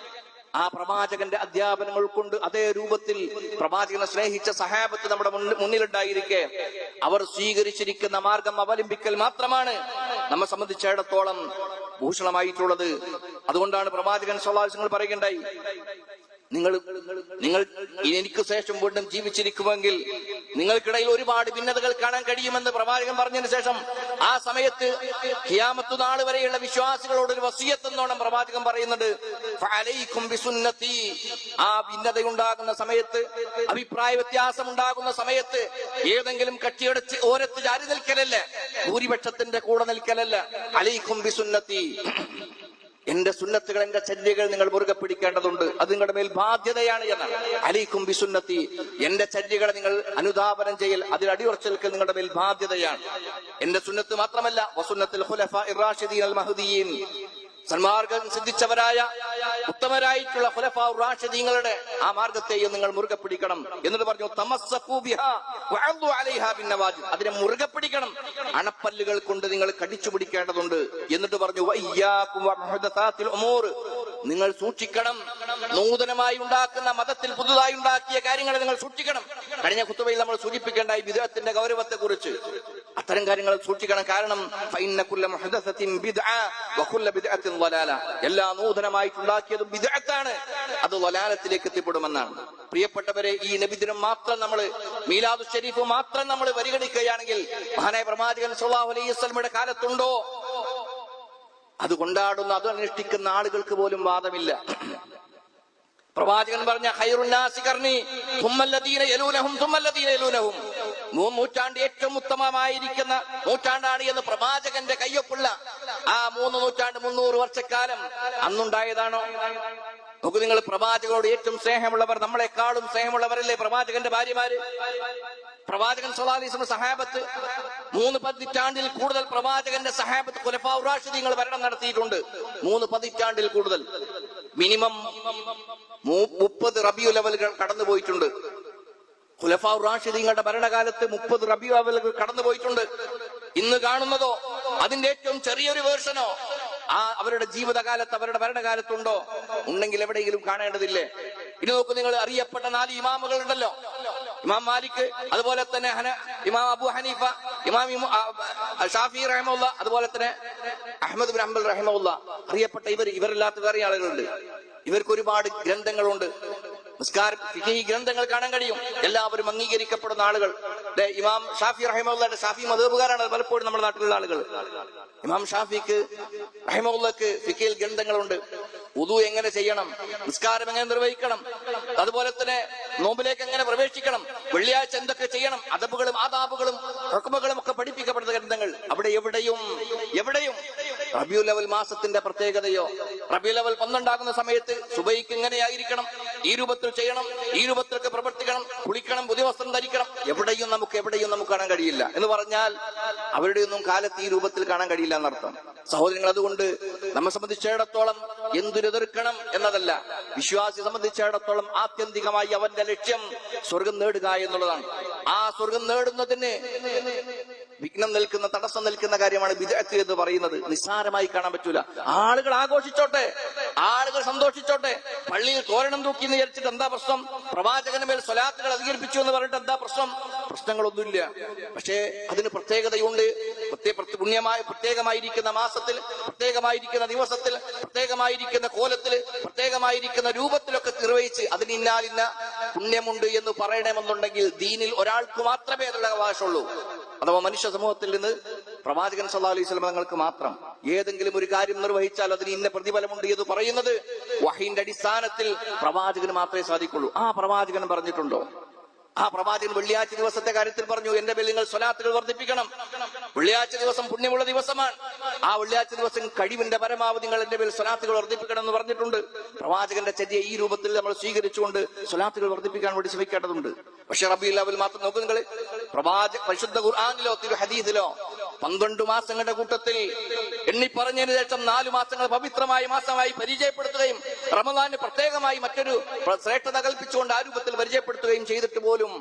ആ പ്രവാചകന്റെ അധ്യാപനങ്ങൾ കൊണ്ട് അതേ രൂപത്തിൽ പ്രവാചകനെ സ്നേഹിച്ച സഹാബത്ത് നമ്മുടെ മുന്നിലുണ്ടായിരിക്കെ അവർ സ്വീകരിച്ചിരിക്കുന്ന മാർഗം അവലംബിക്കൽ മാത്രമാണ് നമ്മെ സംബന്ധിച്ചിടത്തോളം ഭൂഷണമായിട്ടുള്ളത്. അതുകൊണ്ടാണ് പ്രവാചകൻ സല്ലല്ലാഹു അലൈഹി വസല്ലം പറയുകയുണ്ടായി, നിങ്ങൾ എനിക്ക് ശേഷം വീണ്ടും ജീവിച്ചിരിക്കുമെങ്കിൽ നിങ്ങൾക്കിടയിൽ ഒരുപാട് ഭിന്നതകൾ കാണാൻ കഴിയുമെന്ന് പ്രവാചകൻ പറഞ്ഞതിന് ശേഷം ആ സമയത്ത് ഖിയാമത്ത് നാൾ വരെയുള്ള വിശ്വാസികളോട് ഒരു വസിയത്ത് എന്നോണം പ്രവാചകൻ പറയുന്നുണ്ട്, ഫഅലൈക്കും ബിസുന്നതി. ആ ഭിന്നതയുണ്ടാകുന്ന സമയത്ത്, അഭിപ്രായ വ്യത്യാസം ഉണ്ടാകുന്ന സമയത്ത് ഏതെങ്കിലും കക്ഷിയുടെ ഓരത്ത് ചാരി നിൽക്കലല്ല, ഭൂരിപക്ഷത്തിന്റെ കൂടെ നിൽക്കലല്ല. അലൈക്കും ബിസുന്നതി, എന്റെ സുന്നത്തുകൾ, എന്റെ ചര്യകൾ നിങ്ങൾ മുറുകെ പിടിക്കേണ്ടതുണ്ട്. അത് നിങ്ങളുടെ മേൽ ബാധ്യതയാണ് എന്നാണ്. അലൈക്കും ബിസുന്നതി, എന്റെ ചര്യകളെ നിങ്ങൾ അനുധാവനം ചെയ്യൽ, അതിൽ അടിയുറച്ചു നിൽക്കൽ നിങ്ങളുടെ മേൽ ബാധ്യതയാണ്. എന്റെ സുന്നത്ത് മാത്രമല്ല, വസുന്നത്തുൽ ഖുലഫാഇർ റാഷിദീൻ അൽ മഹ്ദിയീൻ, സന്മാർഗം സിദ്ധിച്ചവരായ ഉത്തമരായിട്ടുള്ള ഖുലഫാഉർ റാഷിദീങ്ങളുടെ ആ മാർഗത്തെയും നിങ്ങൾ മുറുകെ പിടിക്കണം. എന്നിട്ട് പറഞ്ഞു തമസ്സഖൂ ബിഹാ വഅദു അലൈഹാ ബിന്നവാജിദ്, അതിനെ മുറുകെ പിടിക്കണം, അണപ്പല്ലുകൾ കൊണ്ട് നിങ്ങൾ കടിച്ചു പിടിക്കേണ്ടതുണ്ട്. എന്നിട്ട് പറഞ്ഞു വഇയ്യാകും വമുഹദസാത്തിൽ ഉമൂർ, നിങ്ങൾ സൂക്ഷിക്കണം, നൂതനമായി ഉണ്ടാക്കുന്ന മതത്തിൽ പുതുതായി ഉണ്ടാക്കിയ കാര്യങ്ങളെ നിങ്ങൾ സൂക്ഷിക്കണം. കഴിഞ്ഞ ഖുതുബയിൽ നമ്മൾ സൂചിപ്പിക്കേണ്ടായി ബിദ്അത്തിന്റെ ഗൗരവത്തെ കുറിച്ച്. അത്തരം കാര്യങ്ങൾ സൂക്ഷിക്കണം. കാരണം ഫഇന്ന കുല്ല മുഹദസത്തിൻ ബിദ്അ വകുല്ല ബിദ്അത്തിൻ ളലാല, എല്ലാ നൂതനമായിട്ടുണ്ടാക്കിയതും ബിദ്അത്താണ്, അത് ളലാലത്തിലേക്ക് എത്തിപ്പെടുമെന്നാണ്. പ്രിയപ്പെട്ടവരെ, ഈ നബിദിനം മാത്രം നമ്മൾ, മീലാദുൽ ശരീഫ് മാത്രം നമ്മൾ പരിഗണിക്കുകയാണെങ്കിൽ മഹാനായ പ്രവാചകൻ സ്വല്ലല്ലാഹു അലൈഹി വസല്ലമയുടെ കാലത്തുണ്ടോ? അത് കൊണ്ടാടുന്ന, അത് അനുഷ്ഠിക്കുന്ന ആളുകൾക്ക് പോലും വാദമില്ല. പ്രവാചകൻ പറഞ്ഞ ഖൈറുന്നാസി ഖർനി തുമ്മല്ലദീന യലൂനഹും തുമ്മല്ലദീന യലൂനഹും, 3 നൂറ്റാണ്ട് ഏറ്റവും ഉത്തമമായിരിക്കുന്ന നൂറ്റാണ്ടാണ് എന്ന് പ്രവാചകന്റെ കയ്യൊപ്പുള്ള ആ 3 നൂറ്റാണ്ട് 300 വർഷക്കാലം അന്നുണ്ടായതാണോ? നോക്കൂ നിങ്ങൾ, പ്രവാചകനോട് ഏറ്റവും സ്നേഹമുള്ളവർ, നമ്മളെക്കാളും സ്നേഹമുള്ളവരല്ലേ പ്രവാചകന്റെ ഭാര്യമാര്? പ്രവാചകൻ സ്വല്ലല്ലാഹു അലൈഹി വസല്ലം സഹാബത്ത് 3 പതിറ്റാണ്ടിൽ കൂടുതൽ പ്രവാചകന്റെ സഹാബത്ത് ഖുലഫാഉർ റാഷിദീങ്ങൾ ഭരണം നടത്തിയിട്ടുണ്ട്. 3 പതിറ്റാണ്ടിൽ കൂടുതൽ, മിനിമം 30 റബീഉൽ അവ്വൽ കടന്നു പോയിട്ടുണ്ട്. ഖുലഫാഉർ റാഷിദീങ്ങളുടെ ഭരണകാലത്ത് 30 റബീഉൽ അവ്വൽ കടന്നു പോയിട്ടുണ്ട്. ഇന്ന് കാണുന്നതോ അതിന്റെ ഏറ്റവും ചെറിയൊരു വേർഷനോ അവരുടെ ജീവിതകാലത്ത്, അവരുടെ ഭരണകാലത്തുണ്ടോ? ഉണ്ടെങ്കിൽ എവിടെയെങ്കിലും കാണേണ്ടതില്ലേ? ഇനി നോക്കൂ നിങ്ങൾ, അറിയപ്പെട്ട 4 ഇമാമുകൾ ഉണ്ടല്ലോ. ഇമാം മാലിക്, അതുപോലെ തന്നെ ഇമാം അബു ഹനീഫ, ഇമാം ഷാഫി റഹിമഹുല്ല, അതുപോലെ തന്നെ അഹ്മദ് ബിൻ ഹംബൽ റഹിമഹുല്ല. അറിയപ്പെട്ട ഇവരില്ലാത്ത വേറെ ആളുകളുണ്ട്. ഇവർക്ക് ഒരുപാട് ഗ്രന്ഥങ്ങളുണ്ട്. നിസ്കാര ഫിഖ്ഹി ഗ്രന്ഥങ്ങൾ കാണാൻ കഴിയും. എല്ലാവരും അംഗീകരിക്കപ്പെടുന്ന ആളുകൾ. ഇമാം ഷാഫി റഹിമഹുല്ലയുടെ, ഷാഫി മദ്ഹബുകാരാണ് പലപ്പോഴും നമ്മുടെ നാട്ടിലുള്ള ആളുകൾ. ഇമാം ഷാഫിക്ക് റഹിമഹുല്ലക്ക് ഫിഖ്ഹിൽ ഗ്രന്ഥങ്ങളുണ്ട്. വുദു എങ്ങനെ ചെയ്യണം, നിസ്കാരം എങ്ങനെ നിർവഹിക്കണം, അതുപോലെ തന്നെ നോമ്പിലേക്ക് എങ്ങനെ പ്രവേശിക്കണം, വെള്ളിയാഴ്ച എന്തൊക്കെ ചെയ്യണം, അദബുകളും ആദാബുകളും ഹുക്മുകളും ഒക്കെ പഠിപ്പിക്കപ്പെടുന്ന ഗ്രന്ഥങ്ങൾ. അവിടെ എവിടെയും റബീഉൽ അവ്വൽ മാസത്തിന്റെ പ്രത്യേകതയോ, റബീഉൽ അവ്വൽ 12 സമയത്ത് സുബൈക്ക് ഇങ്ങനെയായിരിക്കണം, ഈ രൂപത്തിൽ ചെയ്യണം, ഈ രൂപത്തിലൊക്കെ പ്രവർത്തിക്കണം, കുളിക്കണം, പുതിയ വസ്ത്രം ധരിക്കണം, എവിടെയും നമുക്ക് കാണാൻ കഴിയില്ല എന്ന് പറഞ്ഞാൽ അവരുടെ ഒന്നും കാലത്ത് ഈ രൂപത്തിൽ കാണാൻ കഴിയില്ല എന്നർത്ഥം. സഹോദരങ്ങൾ, അതുകൊണ്ട് നമ്മെ സംബന്ധിച്ചിടത്തോളം എന്തുരെതിർക്കണം എന്നതല്ല, വിശ്വാസിയെ സംബന്ധിച്ചിടത്തോളം ആത്യന്തികമായി അവന്റെ ലക്ഷ്യം സ്വർഗം നേടുക എന്നുള്ളതാണ്. ആ സ്വർഗം നേടുന്നതിന് വിഘ്നം നിൽക്കുന്ന, തടസ്സം നിൽക്കുന്ന കാര്യമാണ് ബിദ്അത്ത് എന്ന് പറയുന്നത്. നിസ്സാരമായി കാണാൻ പറ്റൂല. ആളുകൾ ആഘോഷിച്ചോട്ടെ, ആളുകൾ സന്തോഷിച്ചോട്ടെ. പള്ളിയിൽ തോരണം തൂക്കി എന്ന് വിചാരിച്ചിട്ട് എന്താ പ്രശ്നം? പ്രവാചകന് മേൽ സ്വലാത്തുകൾ അധികരിപ്പിച്ചു എന്ന് പറഞ്ഞിട്ട് എന്താ പ്രശ്നം? പ്രശ്നങ്ങളൊന്നുമില്ല. പക്ഷേ അതിന് പ്രത്യേകതയുണ്ട്. പ്രത്യേകമായിരിക്കുന്ന മാസത്തിൽ, പ്രത്യേകമായിരിക്കുന്ന ദിവസത്തിൽ, പ്രത്യേകമായിരിക്കുന്ന കോലത്തിൽ, പ്രത്യേകമായിരിക്കുന്ന രൂപത്തിലൊക്കെ നിർവഹിച്ച് അതിന് ഇന്നാലിന്ന പുണ്യമുണ്ട് എന്ന് പറയണമെന്നുണ്ടെങ്കിൽ ദീനിൽ ഒരാൾക്ക് മാത്രമേ അതിനുള്ള അവകാശമുള്ളൂ. അഥവാ മനുഷ്യ സമൂഹത്തിൽ നിന്ന് പ്രവാചകൻ സല്ലല്ലാഹു അലൈഹി വസല്ലം തങ്ങൾക്ക് മാത്രം ഏതെങ്കിലും ഒരു കാര്യം നിർവഹിച്ചാൽ അതിന് ഇന്ന പ്രതിഫലമുണ്ട് എന്ന് പറയുന്നത് വഹീന്റെ അടിസ്ഥാനത്തിൽ പ്രവാചകന് മാത്രമേ സാധിക്കുള്ളൂ. ആ പ്രവാചകൻ പറഞ്ഞിട്ടുണ്ടോ? ആ പ്രവാചകൻ വെള്ളിയാഴ്ച ദിവസത്തെ കാര്യത്തിൽ പറഞ്ഞു, എന്റെ പേരിൽ നിങ്ങൾ സ്വലാത്തുകൾ വർദ്ധിപ്പിക്കണം. വെള്ളിയാഴ്ച ദിവസം പുണ്യമുള്ള ദിവസമാണ്. ആ വെള്ളിയാഴ്ച ദിവസം കഴിവിന്റെ പരമാവധി നിങ്ങൾ എന്റെ പേരിൽ സ്വലാത്തുകൾ വർദ്ധിപ്പിക്കണം എന്ന് പറഞ്ഞിട്ടുണ്ട്. പ്രവാചകന്റെ ചര്യ ഈ രൂപത്തിൽ നമ്മൾ സ്വീകരിച്ചുകൊണ്ട് സ്വലാത്തുകൾ വർദ്ധിപ്പിക്കാൻ വേണ്ടി ശ്രമിക്കേണ്ടതുണ്ട്. പക്ഷെ റബീഉൽ അവ്വൽ മാത്രം നോക്കൂ നിങ്ങൾ, പരിശുദ്ധ ഖുർആനിലോ തിരു ഹദീസിലോ 12 മാസങ്ങളുടെ കൂട്ടത്തിൽ എണ്ണിപ്പറഞ്ഞതിന് ശേഷം 4 മാസങ്ങൾ പവിത്രമായ മാസമായി പരിചയപ്പെടുത്തുകയും റമദാന് പ്രത്യേകമായി മറ്റൊരു ശ്രേഷ്ഠത കൽപ്പിച്ചുകൊണ്ട് ആ രൂപത്തിൽ പരിചയപ്പെടുത്തുകയും ചെയ്തിട്ട് പോലും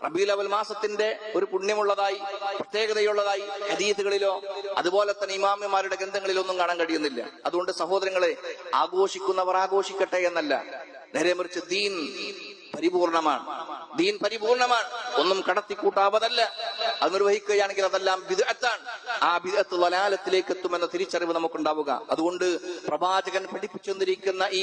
റബീഉൽ അവ്വൽ മാസത്തിന്റെ ഒരു പുണ്യമുള്ളതായി, പ്രത്യേകതയുള്ളതായി ഹദീസുകളിലോ അതുപോലെ തന്നെ ഇമാമിമാരുടെ ഗ്രന്ഥങ്ങളിലൊന്നും കാണാൻ കഴിയുന്നില്ല. അതുകൊണ്ട് സഹോദരങ്ങളെ, ആഘോഷിക്കുന്നവർ ആഘോഷിക്കട്ടെ എന്നല്ല, നേരെ മറിച്ച് ദീൻ പരിപൂർണമാണ്. ദീൻ പരിപൂർണമാണ്, ഒന്നും കടത്തിക്കൂട്ടാവതല്ല. അത് നിർവഹിക്കുകയാണെങ്കിൽ അതെല്ലാം ബിദ്അത്താണ്. ആ ബിദ്അത്ത് ളലാലത്തിലേക്ക് എത്തുമെന്ന തിരിച്ചറിവ് നമുക്കുണ്ടാവുക. അതുകൊണ്ട് പ്രവാചകൻ പഠിപ്പിച്ചു തന്നിരിക്കുന്ന ഈ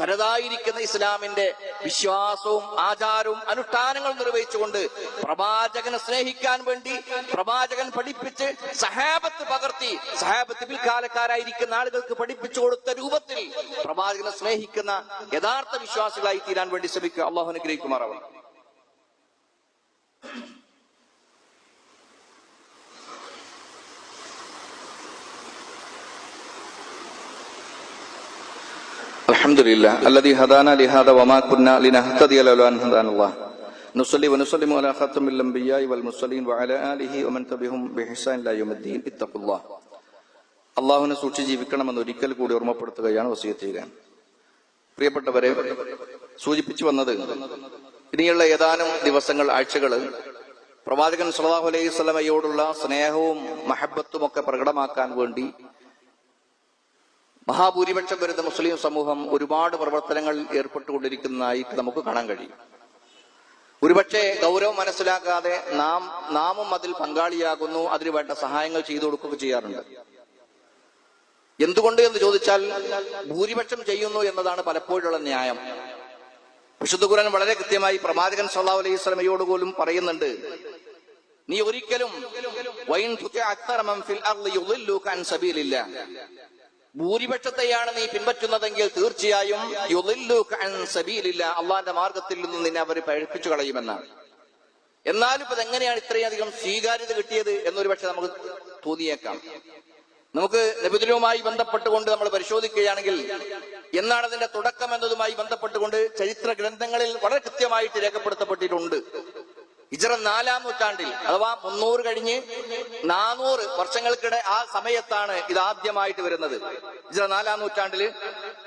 തനതായിരിക്കുന്ന ഇസ്ലാമിന്റെ വിശ്വാസവും ആചാരവും അനുഷ്ഠാനങ്ങളും നിർവഹിച്ചുകൊണ്ട് പ്രവാചകനെ സ്നേഹിക്കാൻ വേണ്ടി പ്രവാചകൻ പഠിപ്പിച്ച് സഹാബത്ത് പകർത്തി, സഹാബത്ത് പിൽക്കാലക്കാരായിരിക്കുന്ന ആളുകൾക്ക് പഠിപ്പിച്ചു കൊടുത്ത രൂപത്തിൽ പ്രവാചകനെ സ്നേഹിക്കുന്ന യഥാർത്ഥ വിശ്വാസികളായി തീരാൻ വേണ്ടി ശ്രമിക്കുക. അള്ളാഹു അനുഗ്രഹിക്കുമാറാവണം. അൽഹംദുലില്ലാ അല്ലദീ ഹദാനാ ലിഹാദാ വമാ കുന്നാ ലിനഹ്തദിയ ലൗലാ അൻ ഹദാനല്ലാഹ് നുസല്ലി വനുസല്ലിമു അലാ ഖാതമിൽ അംബിയാഇ വൽ മുർസലീൻ വഅലാ ആലിഹി വമൻ തബിഅഹും ബിഇഹ്സാൻ ഇലാ യൗമിദ്ദീൻ. ഇത്തഖുല്ലാഹ്. അല്ലാഹുവിനെ സൂക്ഷിച്ച് ജീവിക്കണമെന്ന് ഒരിക്കൽ കൂടി ഓർമ്മപ്പെടുത്തുകയാണ് വസിയത്ത് ചെയ്യാൻ. പ്രിയപ്പെട്ടവരെ, സൂചിപ്പിച്ചു വന്നത് ഇനിയുള്ള ഏതാനും ദിവസങ്ങൾ, ആഴ്ചകൾ പ്രവാചകൻ സല്ലല്ലാഹു അലൈഹി വസല്ലമയോടുള്ള സ്നേഹവും മഹബത്തും ഒക്കെ പ്രകടമാക്കാൻ വേണ്ടി മഹാഭൂരിപക്ഷം വരുന്ന മുസ്ലിം സമൂഹം ഒരുപാട് പ്രവർത്തനങ്ങളിൽ ഏർപ്പെട്ടുകൊണ്ടിരിക്കുന്നതായിട്ട് നമുക്ക് കാണാൻ കഴിയും. ഒരുപക്ഷെ ഗൗരവം മനസ്സിലാക്കാതെ നാമും അതിൽ പങ്കാളിയാകുന്നു, അതിനു വേണ്ട സഹായങ്ങൾ ചെയ്തു കൊടുക്കുകയൊക്കെ ചെയ്യാറുണ്ട്. എന്തുകൊണ്ട് എന്ന് ചോദിച്ചാൽ ഭൂരിപക്ഷം ചെയ്യുന്നു എന്നതാണ് പലപ്പോഴുള്ള ന്യായം. വിശുദ്ധ ഖുർആൻ വളരെ കൃത്യമായി പ്രവാചകൻ സല്ലല്ലാഹു അലൈഹി വസല്ലമയോട് പോലും പറയുന്നുണ്ട്, നീ ഒരിക്കലും ഭൂരിപക്ഷത്തെയാണ് നീ പിൻപറ്റുന്നതെങ്കിൽ തീർച്ചയായും അള്ളാന്റെ മാർഗത്തിൽ നിന്ന് നിന്നെ അവർ പഴിപ്പിച്ചു കളയുമെന്നാണ്. എന്നാലും ഇപ്പൊ എങ്ങനെയാണ് ഇത്രയധികം സ്വീകാര്യത കിട്ടിയത് എന്നൊരു പക്ഷെ നമുക്ക് തോന്നിയേക്കാം. നമുക്ക് നബിദിനവുമായി ബന്ധപ്പെട്ടുകൊണ്ട് നമ്മൾ പരിശോധിക്കുകയാണെങ്കിൽ എന്നാണ് അതിന്റെ തുടക്കം എന്നതുമായി ബന്ധപ്പെട്ടുകൊണ്ട് ചരിത്ര ഗ്രന്ഥങ്ങളിൽ വളരെ കൃത്യമായിട്ട് രേഖപ്പെടുത്തപ്പെട്ടിട്ടുണ്ട്. ഹിജ്റ 4-ാം നൂറ്റാണ്ടിൽ അഥവാ 300 കഴിഞ്ഞ് 400 വർഷങ്ങൾക്കിടെ ആ സമയത്താണ് ഇത് ആദ്യമായിട്ട് വരുന്നത്. ഹിജ്റ 4-ാം നൂറ്റാണ്ടില്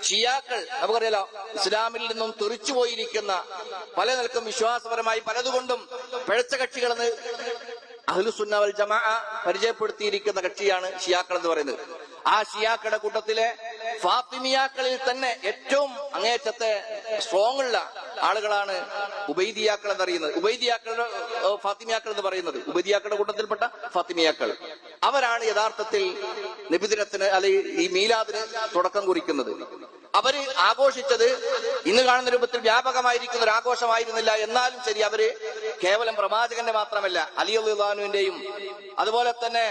ഷിയാക്കൾ, നമുക്കറിയാലോ, ഇസ്ലാമിൽ നിന്നും തെറിച്ചു പോയിരിക്കുന്ന പല നിലക്കും വിശ്വാസപരമായി പലതുകൊണ്ടും പിഴച്ച കക്ഷികളെന്ന് അഹ്ലുസുന്ന വൽ ജമാഅ പരിചയപ്പെടുത്തിയിരിക്കുന്ന കക്ഷിയാണ് ഷിയാക്കൾ എന്ന് പറയുന്നത്. ആ ഷിയാക്കളുടെ കൂട്ടത്തിലെ ഫാത്തിമിയാക്കളിൽ തന്നെ ഏറ്റവും അങ്ങേറ്റത്തെ സ്ട്രോങ് ഉള്ള ആളുകളാണ് ഉബൈദിയാക്കൾ എന്നറിയുന്നത്. ഫാത്തിമിയാക്കൾ എന്ന് പറയുന്നത് ഉബൈദിയാക്കളുടെ കൂട്ടത്തിൽപ്പെട്ട ഫാത്തിമിയാക്കൾ. അവരാണ് യഥാർത്ഥത്തിൽ നബിദിനത്തിന് അല്ലെങ്കിൽ ഈ മീലാദിന് തുടക്കം കുറിക്കുന്നത്. അവര് ആഘോഷിച്ചത് ഇന്ന് കാണുന്ന രൂപത്തിൽ വ്യാപകമായിരിക്കുന്ന ഒരു ആഘോഷമായിരുന്നില്ല. എന്നാലും ശരി, അവര് കേവലം പ്രവാചകന്റെ മാത്രമല്ല, അലി റളിയല്ലാഹു അൻഹുവിന്റെയും അതുപോലെ തന്നെ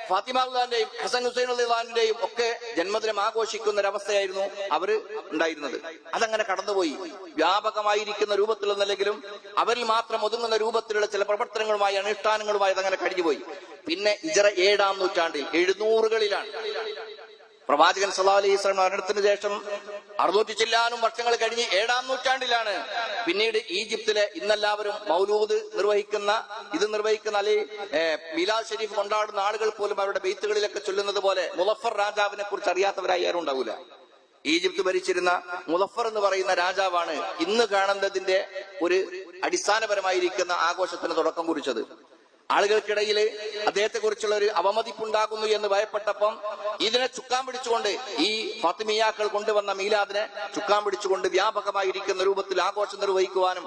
ഫാത്തിമ റളിയല്ലാഹുവിന്റെയും ഹസൻ ഹുസൈൻ റളിയല്ലാഹുവിന്റെയും ഒക്കെ ജന്മദിനം ആഘോഷിക്കുന്ന ഒരവസ്ഥയായിരുന്നു അവര് ഉണ്ടായിരുന്നത്. അതങ്ങനെ കടന്നുപോയി. വ്യാപകമായിരിക്കുന്ന രൂപത്തിലൊന്നല്ലെങ്കിലും അവരിൽ മാത്രം ഒതുങ്ങുന്ന രൂപത്തിലുള്ള ചില പ്രവർത്തനങ്ങളുമായി അനുഷ്ഠാനങ്ങളുമായി അതങ്ങനെ കഴിഞ്ഞുപോയി. പിന്നെ ഹിജ്റ 7-ാം നൂറ്റാണ്ടിൽ 700-കളിലാണ് പ്രവാചകൻ സല്ലല്ലാഹു അലൈഹി വസല്ലം മരണത്തിന് ശേഷം 600 ചില്ലാനും വർഷങ്ങൾ കഴിഞ്ഞ് 7-ാം നൂറ്റാണ്ടിലാണ് പിന്നീട് ഈജിപ്തിലെ ഇന്നെല്ലാവരും മൗലൂദ് നിർവഹിക്കുന്ന അല്ലെങ്കിൽ മീലാദ് ഷരീഫ് കൊണ്ടാടുന്ന ആളുകൾ പോലും അവരുടെ ബെയ്ത്തുകളിലൊക്കെ ചൊല്ലുന്നത് പോലെ മുളഫർ രാജാവിനെ കുറിച്ച് അറിയാത്തവരായി ആരും ഉണ്ടാവില്ല. ഈജിപ്ത് ഭരിച്ചിരുന്ന മുളഫർ എന്ന് പറയുന്ന രാജാവാണ് ഇന്ന് കാണുന്നതിന്റെ ഒരു അടിസ്ഥാനപരമായിരിക്കുന്ന ആഘോഷത്തിന് തുടക്കം കുറിച്ചത്. ആളുകൾക്കിടയിൽ അദ്ദേഹത്തെ കുറിച്ചുള്ള ഒരു അവമതിപ്പുണ്ടാകുന്നു എന്ന് ഭയപ്പെട്ടപ്പം ഇതിനെ ചുക്കാൻ പിടിച്ചുകൊണ്ട്, ഈ ഫാത്തിമിയാക്കൾ കൊണ്ടുവന്ന മീലാദിനെ ചുക്കാൻ പിടിച്ചുകൊണ്ട് വ്യാപകമായിരിക്കുന്ന രൂപത്തിൽ ആഘോഷം നിർവഹിക്കുവാനും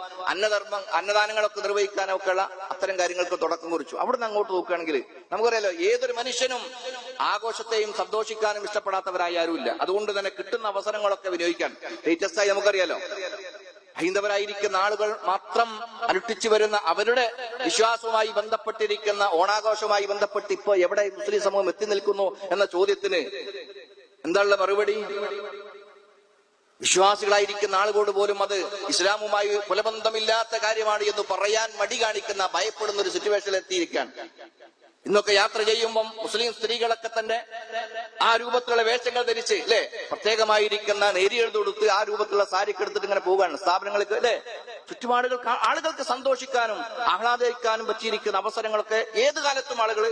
അന്നദാനങ്ങളൊക്കെ നിർവഹിക്കാനും ഒക്കെയുള്ള അത്തരം കാര്യങ്ങൾക്ക് തുടക്കം കുറിച്ചു. അവിടുന്ന് അങ്ങോട്ട് നോക്കുകയാണെങ്കിൽ നമുക്കറിയാലോ, ഏതൊരു മനുഷ്യനും ആഘോഷത്തെയും സന്തോഷിക്കാനും ഇഷ്ടപ്പെടാത്തവരായി ആരുമില്ല. അതുകൊണ്ട് തന്നെ കിട്ടുന്ന അവസരങ്ങളൊക്കെ വിനിയോഗിക്കാൻ ലേറ്റസ്റ്റായി നമുക്കറിയാലോ, ഹൈന്ദവരായിരിക്കുന്ന ആളുകൾ മാത്രം അനുഷ്ഠിച്ചു വരുന്ന അവരുടെ വിശ്വാസവുമായി ബന്ധപ്പെട്ടിരിക്കുന്ന ഓണാഘോഷവുമായി ബന്ധപ്പെട്ട് ഇപ്പോ എവിടെ മുസ്ലിം സമൂഹം എത്തി നിൽക്കുന്നു എന്ന ചോദ്യത്തിന് എന്താണുള്ള മറുപടി? വിശ്വാസികളായിരിക്കുന്ന ആളുകളോട് പോലും അത് ഇസ്ലാമുമായി കുലബന്ധമില്ലാത്ത കാര്യമാണ് എന്ന് പറയാൻ മടി കാണിക്കുന്ന, ഭയപ്പെടുന്ന ഒരു സിറ്റുവേഷനിൽ എത്തിയിരിക്കാൻ. ഇന്നൊക്കെ യാത്ര ചെയ്യുമ്പം മുസ്ലിം സ്ത്രീകളൊക്കെ തന്നെ ആ രൂപത്തിലുള്ള വേഷങ്ങൾ ധരിച്ച് അല്ലെ, പ്രത്യേകമായിരിക്കുന്ന നേരിയെഴുതൊടുത്ത് ആ രൂപത്തിലുള്ള സാരിക്ക് എടുത്തിട്ട് ഇങ്ങനെ പോവുകയാണ് സ്ഥാപനങ്ങൾക്ക് അല്ലെ. ചുറ്റുപാടുകൾക്ക് ആളുകൾക്ക് സന്തോഷിക്കാനും ആഹ്ലാദിക്കാനും പറ്റിയിരിക്കുന്ന അവസരങ്ങളൊക്കെ ഏത് കാലത്തും ആളുകൾ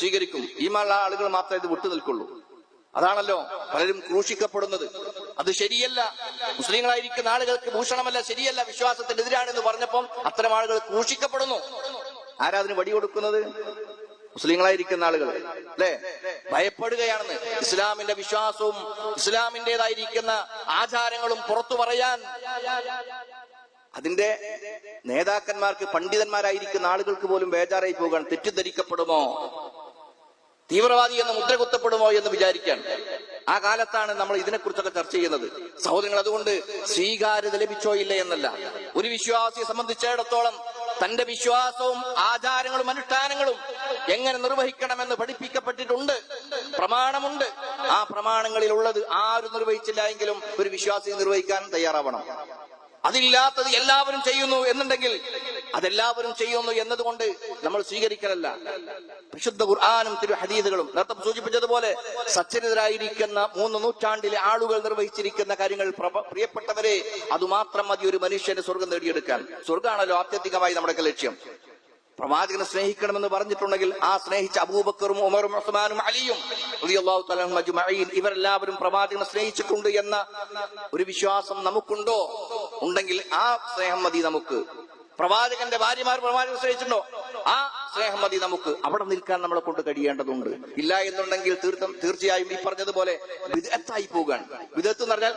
സ്വീകരിക്കും. ഈ ആളുകൾ മാത്രമേ ഇത് വിട്ടു നിൽക്കുള്ളൂ. അതാണല്ലോ പലരും ക്രൂശിക്കപ്പെടുന്നത്. അത് ശരിയല്ല, മുസ്ലിങ്ങളായിരിക്കുന്ന ആളുകൾക്ക് ഭൂഷണമല്ല, ശരിയല്ല, വിശ്വാസത്തിനെതിരാണെന്ന് പറഞ്ഞപ്പം അത്തരം ആളുകൾ ക്രൂശിക്കപ്പെടുന്നു. ആരാ അതിന് വടി കൊടുക്കുന്നത്? മുസ്ലിങ്ങളായിരിക്കുന്ന ആളുകൾ അല്ലെ. ഭയപ്പെടുകയാണെന്ന് ഇസ്ലാമിന്റെ വിശ്വാസവും ഇസ്ലാമിന്റേതായിരിക്കുന്ന ആചാരങ്ങളും പുറത്തു പറയാൻ അതിന്റെ നേതാക്കന്മാർക്ക്, പണ്ഡിതന്മാരായിരിക്കുന്ന ആളുകൾക്ക് പോലും ബേജാറായി പോകാൻ. തെറ്റിദ്ധരിക്കപ്പെടുമോ, തീവ്രവാദി എന്ന് മുദ്ര കുത്തപ്പെടുമോ എന്ന് വിചാരിക്കാൻ. ആ കാലത്താണ് നമ്മൾ ഇതിനെക്കുറിച്ചൊക്കെ ചർച്ച ചെയ്യുന്നത്. സഹോദരങ്ങൾ, അതുകൊണ്ട് സ്വീകാര്യത ലഭിച്ചോ ഇല്ല എന്നല്ല, ഒരു വിശ്വാസിയെ സംബന്ധിച്ചിടത്തോളം തന്റെ വിശ്വാസവും ആചാരങ്ങളും അനുഷ്ഠാനങ്ങളും എങ്ങനെ നിർവഹിക്കണമെന്ന് പഠിപ്പിക്കപ്പെട്ടിട്ടുണ്ട്, പ്രമാണമുണ്ട്. ആ പ്രമാണങ്ങളിൽ ഉള്ളത് ആരും നിർവഹിച്ചില്ല എങ്കിലും ഒരു വിശ്വാസി നിർവഹിക്കാൻ തയ്യാറാവണം. അതില്ലാത്തത് എല്ലാവരും ചെയ്യുന്നു എന്നുണ്ടെങ്കിൽ അതെല്ലാവരും ചെയ്യുന്നു എന്നതുകൊണ്ട് നമ്മൾ സ്വീകരിക്കലല്ല. വിശുദ്ധ ഖുർആനും തിരു ഹദീസുകളും നേരത്തെ സൂചിപ്പിച്ചതുപോലെ സച്ചരിതരായിരിക്കുന്ന 3 നൂറ്റാണ്ടിലെ ആളുകൾ നിർവഹിച്ചിരിക്കുന്ന കാര്യങ്ങൾ, പ്രിയപ്പെട്ടവരെ, അതുമാത്രം മതി ഒരു മനുഷ്യന് സ്വർഗം നേടിയെടുക്കാൻ. സ്വർഗമാണല്ലോ ആത്യന്തികമായി നമ്മുടെയൊക്കെ ലക്ഷ്യം. പ്രവാചകനെ സ്നേഹിക്കണമെന്ന് പറഞ്ഞിട്ടുണ്ടെങ്കിൽ ആ സ്നേഹിച്ച അബൂബക്കറും ഉമറും ഉസ്മാനും അലിയും റളിയല്ലാഹു തആല അൻഹും അജ്മഈൻ ഇവരെല്ലാവരും പ്രവാചകനെ സ്നേഹിച്ചിട്ടുണ്ട് എന്ന ഒരു വിശ്വാസം നമുക്കുണ്ടോ? ഉണ്ടെങ്കിൽ ആ സ്നേഹം മതി നമുക്ക്. പ്രവാചകന്റെ ഭാര്യമാർ പ്രവാചകനെ സ്നേഹിച്ചിട്ടുണ്ടോ? ആ സ്നേഹം മതി നമുക്ക്. അവിടെ നിൽക്കാൻ നമ്മളെ കൊണ്ട് കഴിയേണ്ടതുണ്ട്. ഇല്ല എന്നുണ്ടെങ്കിൽ തീർച്ചയായും ഈ പറഞ്ഞതുപോലെ വിദഗ്ധായി പോകാൻ. വിദഗ്ധം എന്ന് പറഞ്ഞാൽ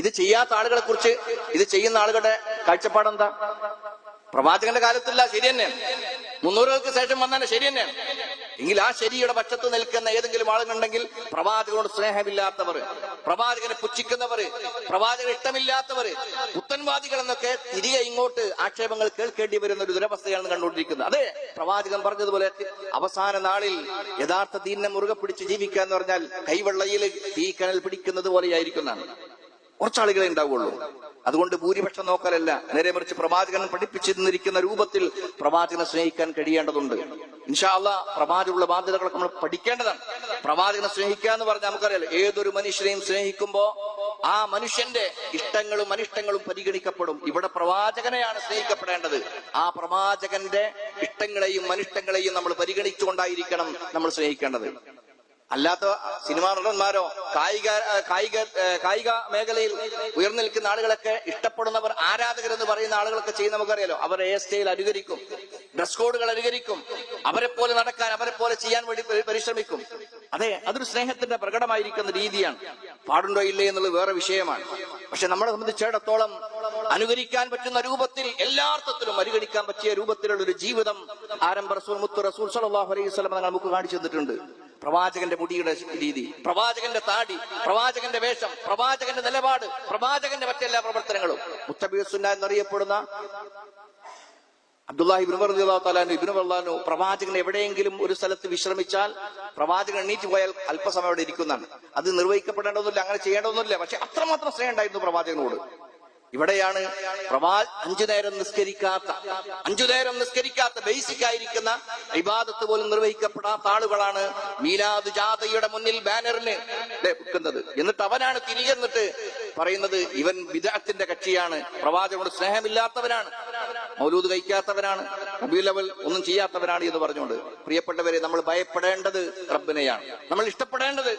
ഇത് ചെയ്യാത്ത ആളുകളെ കുറിച്ച് ഇത് ചെയ്യുന്ന ആളുകളുടെ കാഴ്ചപ്പാടെന്താ? പ്രവാചകന്റെ കാലത്തില്ല, ശരി തന്നെ. 300 ശേഷം വന്നാൽ ശരി തന്നെ. എങ്കിൽ ആ ശരിയുടെ പക്ഷത്ത് നിൽക്കുന്ന ഏതെങ്കിലും ആളുകളുണ്ടെങ്കിൽ പ്രവാചകനോട് സ്നേഹമില്ലാത്തവർ, പ്രവാചകനെ പുച്ഛിക്കുന്നവർ, പ്രവാചകന് ഇഷ്ടമില്ലാത്തവർ, പുത്തൻവാദികൾ എന്നൊക്കെ തിരികെ ഇങ്ങോട്ട് ആക്ഷേപങ്ങൾ കേൾക്കേണ്ടി വരുന്ന ഒരു ദുരവസ്ഥയാണ് കണ്ടുകൊണ്ടിരിക്കുന്നത്. അതെ, പ്രവാചകൻ പറഞ്ഞതുപോലെ അവസാന നാളിൽ യഥാർത്ഥ ദീനിനെ മുറുകെ പിടിച്ച് ജീവിക്കുക എന്ന് പറഞ്ഞാൽ കൈവെള്ളയിൽ തീക്കനൽ പിടിക്കുന്നത് പോലെയായിരിക്കുന്നതാണ്. കുറച്ചാളുകളെ ഉണ്ടാവുള്ളൂ. അതുകൊണ്ട് ഭൂരിപക്ഷം നോക്കലല്ല, നേരെ മറിച്ച് പ്രവാചകൻ പഠിപ്പിച്ചിരുന്നിരിക്കുന്ന രൂപത്തിൽ പ്രവാചകനെ സ്നേഹിക്കാൻ കഴിയേണ്ടതുണ്ട്. ഇൻഷാ അല്ലാഹ് പ്രവാചകനുള്ള ബാധ്യതകളൊക്കെ നമ്മൾ പഠിക്കേണ്ടതാണ്. പ്രവാചകനെ സ്നേഹിക്കുക എന്ന് പറഞ്ഞാൽ നമുക്കറിയാലോ, ഏതൊരു മനുഷ്യനെയും സ്നേഹിക്കുമ്പോ ആ മനുഷ്യന്റെ ഇഷ്ടങ്ങളും അനിഷ്ടങ്ങളും പരിഗണിക്കപ്പെടും. ഇവിടെ പ്രവാചകനെയാണ് സ്നേഹിക്കപ്പെടേണ്ടത്. ആ പ്രവാചകന്റെ ഇഷ്ടങ്ങളെയും അനിഷ്ടങ്ങളെയും നമ്മൾ പരിഗണിച്ചുകൊണ്ടായിരിക്കണം നമ്മൾ സ്നേഹിക്കേണ്ടത്. അല്ലാത്ത സിനിമാ നടന്മാരോ കായിക മേഖലയിൽ ഉയർന്നു നിൽക്കുന്ന ആളുകളൊക്കെ ഇഷ്ടപ്പെടുന്നവർ, ആരാധകരെന്ന് പറയുന്ന ആളുകളൊക്കെ ചെയ്യുന്ന നമുക്കറിയാലോ, അവർ ഹെയർ സ്റ്റൈൽ അനുകരിക്കും, ഡ്രസ് കോഡുകൾ അനുകരിക്കും, അവരെ പോലെ നടക്കാൻ, അവരെ പോലെ ചെയ്യാൻ വേണ്ടി പരിശ്രമിക്കും. അതെ, അതൊരു സ്നേഹത്തിന്റെ പ്രകടമായിരിക്കുന്ന രീതിയാണ്. പാടുണ്ടോ ഇല്ലേ എന്നുള്ളത് വേറെ വിഷയമാണ്. പക്ഷെ നമ്മളെ സംബന്ധിച്ചിടത്തോളം അനുകരിക്കാൻ പറ്റുന്ന രൂപത്തിൽ, എല്ലാ അർത്ഥത്തിലും അനുകരിക്കാൻ പറ്റിയ രൂപത്തിലുള്ള ഒരു ജീവിതം ആരംഭ മുത്തു റസൂൽ സ്വല്ലല്ലാഹു അലൈഹി വസല്ലം നമുക്ക് കാണിച്ചു തന്നിട്ടുണ്ട്. പ്രവാചകന്റെ മുടിയുടെ രീതി, പ്രവാചകന്റെ താടി, പ്രവാചകന്റെ വേഷം, പ്രവാചകന്റെ നിലപാട്, പ്രവാചകന്റെ മറ്റെല്ലാ പ്രവർത്തനങ്ങളും. മുത്തബിഉ സുന്ന എന്നറിയപ്പെടുന്ന അബ്ദുല്ലാഹി ഇബ്നു ഉമർ റളിയല്ലാഹു തആല അൻഹു പ്രവാചകൻ എവിടെയെങ്കിലും ഒരു സ്ഥലത്ത് വിശ്രമിച്ചാൽ പ്രവാചകൻ എണീറ്റ് പോയാൽ അല്പസമയം അവിടെ ഇരിക്കുന്നതാണ്. അത് നിർവഹിക്കപ്പെടേണ്ടതൊന്നുമില്ല, അങ്ങനെ ചെയ്യേണ്ടതൊന്നുമില്ല. പക്ഷെ അത്രമാത്രം സ്നേഹം ഉണ്ടായിരുന്നു പ്രവാചകനോട്. ഇവിടെയാണ് 5 നേരം നിസ്കരിക്കാത്ത ബേസിക് ആയിരിക്കുന്ന ഇബാദത്ത് പോലും നിർവഹിക്കപ്പെടാത്ത ആളുകളാണ് മീലാദ് ജാഥയുടെ മുന്നിൽ ബാനറിന് വെക്കുന്നത്. എന്നിട്ട് അവനാണ് തിരികെ എന്നിട്ട് പറയുന്നത് ഇവൻ ബിദ്അത്തിന്റെ കക്ഷിയാണ്, പ്രവാചകനോട് സ്നേഹമില്ലാത്തവനാണ്, മൗലൂദ് കഴിക്കാത്തവനാണ്, റബീഉൽ അവ്വൽ ഒന്നും ചെയ്യാത്തവനാണ് എന്ന് പറഞ്ഞുകൊണ്ട്. പ്രിയപ്പെട്ടവരെ, നമ്മൾ ഭയപ്പെടേണ്ടത് റബ്ബിനെയാണ്, നമ്മൾ ഇഷ്ടപ്പെടേണ്ടത്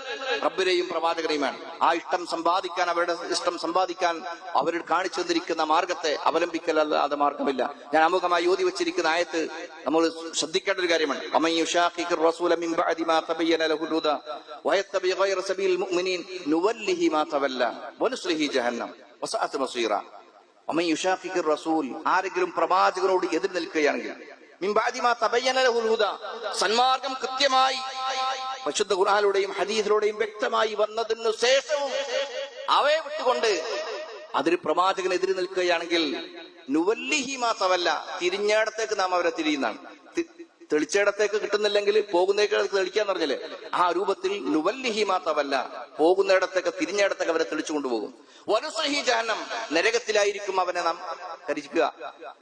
റബ്ബിനെയും പ്രവാചകനെയുമാണ്. ആ ഇഷ്ടം സമ്പാദിക്കാൻ, അവരുടെ ഇഷ്ടം സമ്പാദിക്കാൻ അവരുടെ കാണിച്ചു തന്നിരിക്കുന്ന മാർഗത്തെ അവലംബിക്കലല്ലാതെ മാർഗമില്ല. ഞാൻ ആമുഖമായി ഓതി വെച്ചിരിക്കുന്ന ആയത്ത് നമ്മൾ ശ്രദ്ധിക്കേണ്ട ഒരു കാര്യമാണ്. വമൻ യുശാഖിഖിർ റസൂല മിൻ ബഅദി മാ തബയ്യന ലഹുൽ ഹുദാ വയത്തബി ഗൈറ സബീലിൽ മുഅ്മിനീൻ നുവല്ലിഹി മാ തവല്ല വനുസ്ലിഹി ജഹന്നം വസഅത് മസീറ. വമൻ യുശാഖിഖിർ റസൂൽ, ആരെങ്കിലും പ്രവാചകനോട് എതിർ നിൽക്കുകയാണെങ്കിൽ, മിൻ ബഅദി മാ തബയ്യന ലഹുൽ ഹുദാ, സന്മാർഗം കൃത്യമായി പരിശുദ്ധ ഖുർആനിലൂടെയും ഹദീസിലൂടെയും വ്യക്തമായി വന്നതിനു ശേഷവും അവയെ വിട്ടുകൊണ്ട് അതിന് പ്രവാചകനെതിരെ നിൽക്കുകയാണെങ്കിൽ നുവല്ലിഹി മാ തവല്ല, തിരിഞ്ഞയിടത്തേക്ക് നാം അവരെ തിരിയുന്നതാണ്. തെളിച്ചയിടത്തേക്ക് കിട്ടുന്നില്ലെങ്കിൽ പോകുന്നേക്ക് തെളിക്കാന്ന് പറഞ്ഞല്ലേ, ആ രൂപത്തിൽ നുവല്ലിഹി മാ തവല്ല, പോകുന്നിടത്തേക്ക് തിരിഞ്ഞയിടത്തേക്ക് അവരെ തെളിച്ചു കൊണ്ടുപോകും. വനുസ്ലിഹി ജഹന്നം, നരകത്തിലായിരിക്കും അവനെ നാം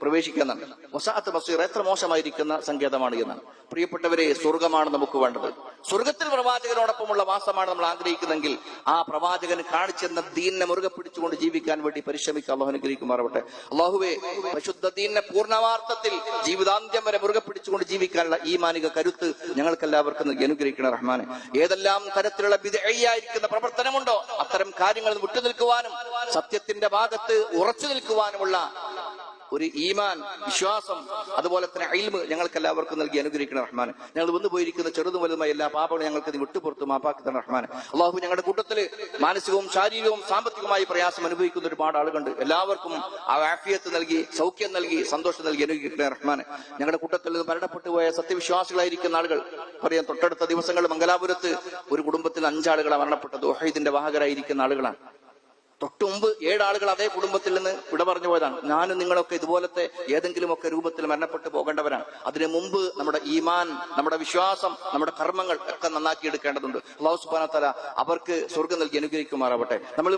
പ്രവേശിക്കുക എന്നാണ്. വസഅത് മസീറ, എത്ര മോശമായിരിക്കുന്ന സങ്കേതമാണ് എന്നാണ്. പ്രിയപ്പെട്ടവരെ, സ്വർഗമാണ് നമുക്ക് വേണ്ടത്. സ്വർഗത്തിൽ പ്രവാചകനോടൊപ്പമുള്ള വാസമാണ് നമ്മൾ ആഗ്രഹിക്കുന്നെങ്കിൽ ആ പ്രവാചകൻ കാണിച്ചെന്ന ദീനിനെ മുറുകെ പിടിച്ചുകൊണ്ട് ജീവിക്കാൻ വേണ്ടി പരിശ്രമിക്കുക. അല്ലാഹു അനുഗ്രഹിക്കുമാറാവട്ടെ. അല്ലാഹുവേ, പരിശുദ്ധ ദീനിനെ പൂർണ്ണമാർത്ഥത്തിൽ ജീവിതാന്ത്യം വരെ മുറുകെ പിടിച്ചുകൊണ്ട് ജീവിക്കാനുള്ള ഈമാനിക കരുത്ത് ഞങ്ങൾക്കെല്ലാവർക്കും അനുഗ്രഹിക്കണം റഹ്മാനെ. ഏതെല്ലാം തരത്തിലുള്ള ബിദ്അയ്യായിരിക്കുന്ന പ്രവർത്തനമുണ്ടോ അത്തരം കാര്യങ്ങൾ വിട്ടുനിൽക്കുവാനും സത്യത്തിന്റെ ഭാഗത്ത് ഉറച്ചു നിൽക്കുവാനുമുള്ള ഒരു ഈമാൻ, വിശ്വാസം, അതുപോലെ തന്നെ ഇൽമ് ഞങ്ങൾക്കെല്ലാവർക്കും നൽകി അനുഗ്രഹിക്കണം റഹ്മാൻ. ഞങ്ങൾ വന്നു പോയിരിക്കുന്ന ചെറുതും വലുതുമായ എല്ലാ പാപങ്ങളും ഞങ്ങൾക്ക് നീ വിട്ടുപുറത്ത് മാപ്പാക്കി തന്നെ റഹ്മാൻ. അള്ളാഹു, ഞങ്ങളുടെ കൂട്ടത്തിൽ മാനസികവും ശാരീരികവും സാമ്പത്തികവുമായി പ്രയാസം അനുഭവിക്കുന്ന ഒരുപാട് ആളുകളുണ്ട്. എല്ലാവർക്കും ആ ആഫിയത്ത് നൽകി, സൗഖ്യം നൽകി, സന്തോഷം നൽകി അനുഗ്രഹിക്കണം റഹ്മാൻ. ഞങ്ങളുടെ കൂട്ടത്തിൽ നിന്ന് മരണപ്പെട്ടു പോയ സത്യവിശ്വാസികളായിരിക്കുന്ന ആളുകൾ പറയാം. തൊട്ടടുത്ത ദിവസങ്ങൾ മംഗലാപുരത്ത് ഒരു കുടുംബത്തിൽ 5 ആളുകളാണ് മരണപ്പെട്ടത്. വഹീദിന്റെ വാഹകരായിരിക്കുന്ന ആളുകളാണ്. തൊട്ടുമുമ്പ് 7 ആളുകൾ അതേ കുടുംബത്തിൽ നിന്ന് വിട പറഞ്ഞു പോയതാണ്. ഞാനും നിങ്ങളൊക്കെ ഇതുപോലത്തെ ഏതെങ്കിലുമൊക്കെ രൂപത്തിൽ മരണപ്പെട്ടു പോകേണ്ടവരാണ്. അതിനു മുമ്പ് നമ്മുടെ ഈമാൻ, നമ്മുടെ വിശ്വാസം, നമ്മുടെ കർമ്മങ്ങൾ ഒക്കെ നന്നാക്കി എടുക്കേണ്ടതുണ്ട്. അല്ലാഹു സുബ്ഹാനഹു വ തആല അവർക്ക് സ്വർഗ്ഗം നൽകി അനുഗ്രഹിക്കുമാറാവട്ടെ. നമ്മൾ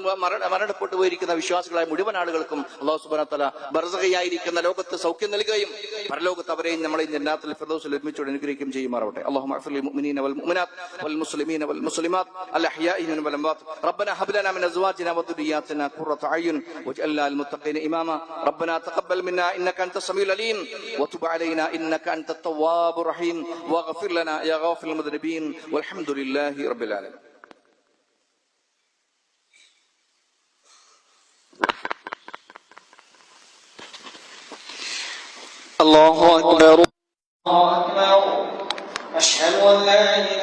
മരണപ്പെട്ടു പോയിരിക്കുന്ന വിശ്വാസികളായ മുഴുവൻ ആളുകൾക്കും അല്ലാഹു സുബ്ഹാനഹു വ തആല ബർസഖയായിരിക്കുന്ന ലോകത്ത് സൗഖ്യം നൽകുകയും പരലോകത്ത് അവരെയും നമ്മളെ ജന്നാത്തുൽ ഫിർദൗസിൽ ഒരുമിച്ച് അനുഗ്രഹിക്കുകയും ചെയ്യുമാറാവട്ടെ. അല്ലാഹുമ്മ അഗ്ഫിർ ലിൽ മുഅ്മിനീന വൽ മുഅ്മിനാത്ത് വൽ മുസ്ലിമീന വൽ മുസ്ലിമാത്ത് അൽ അഹ്യാഇ മിൻഹും വൽ അംവാത്ത്. റബ്ബനാ ഹബ് ലനാ മിൻ അസ്വാജിനാ വ وذرياتنا قرة أعين واجعلنا للمتقين إماما ربنا تقبل منا إنك أنت السميع العليم وتب علينا إنك أنت التواب الرحيم واغفر لنا يا غافر المذنبين والحمد لله رب العالمين. الله أكبر. أشهد أن لا إله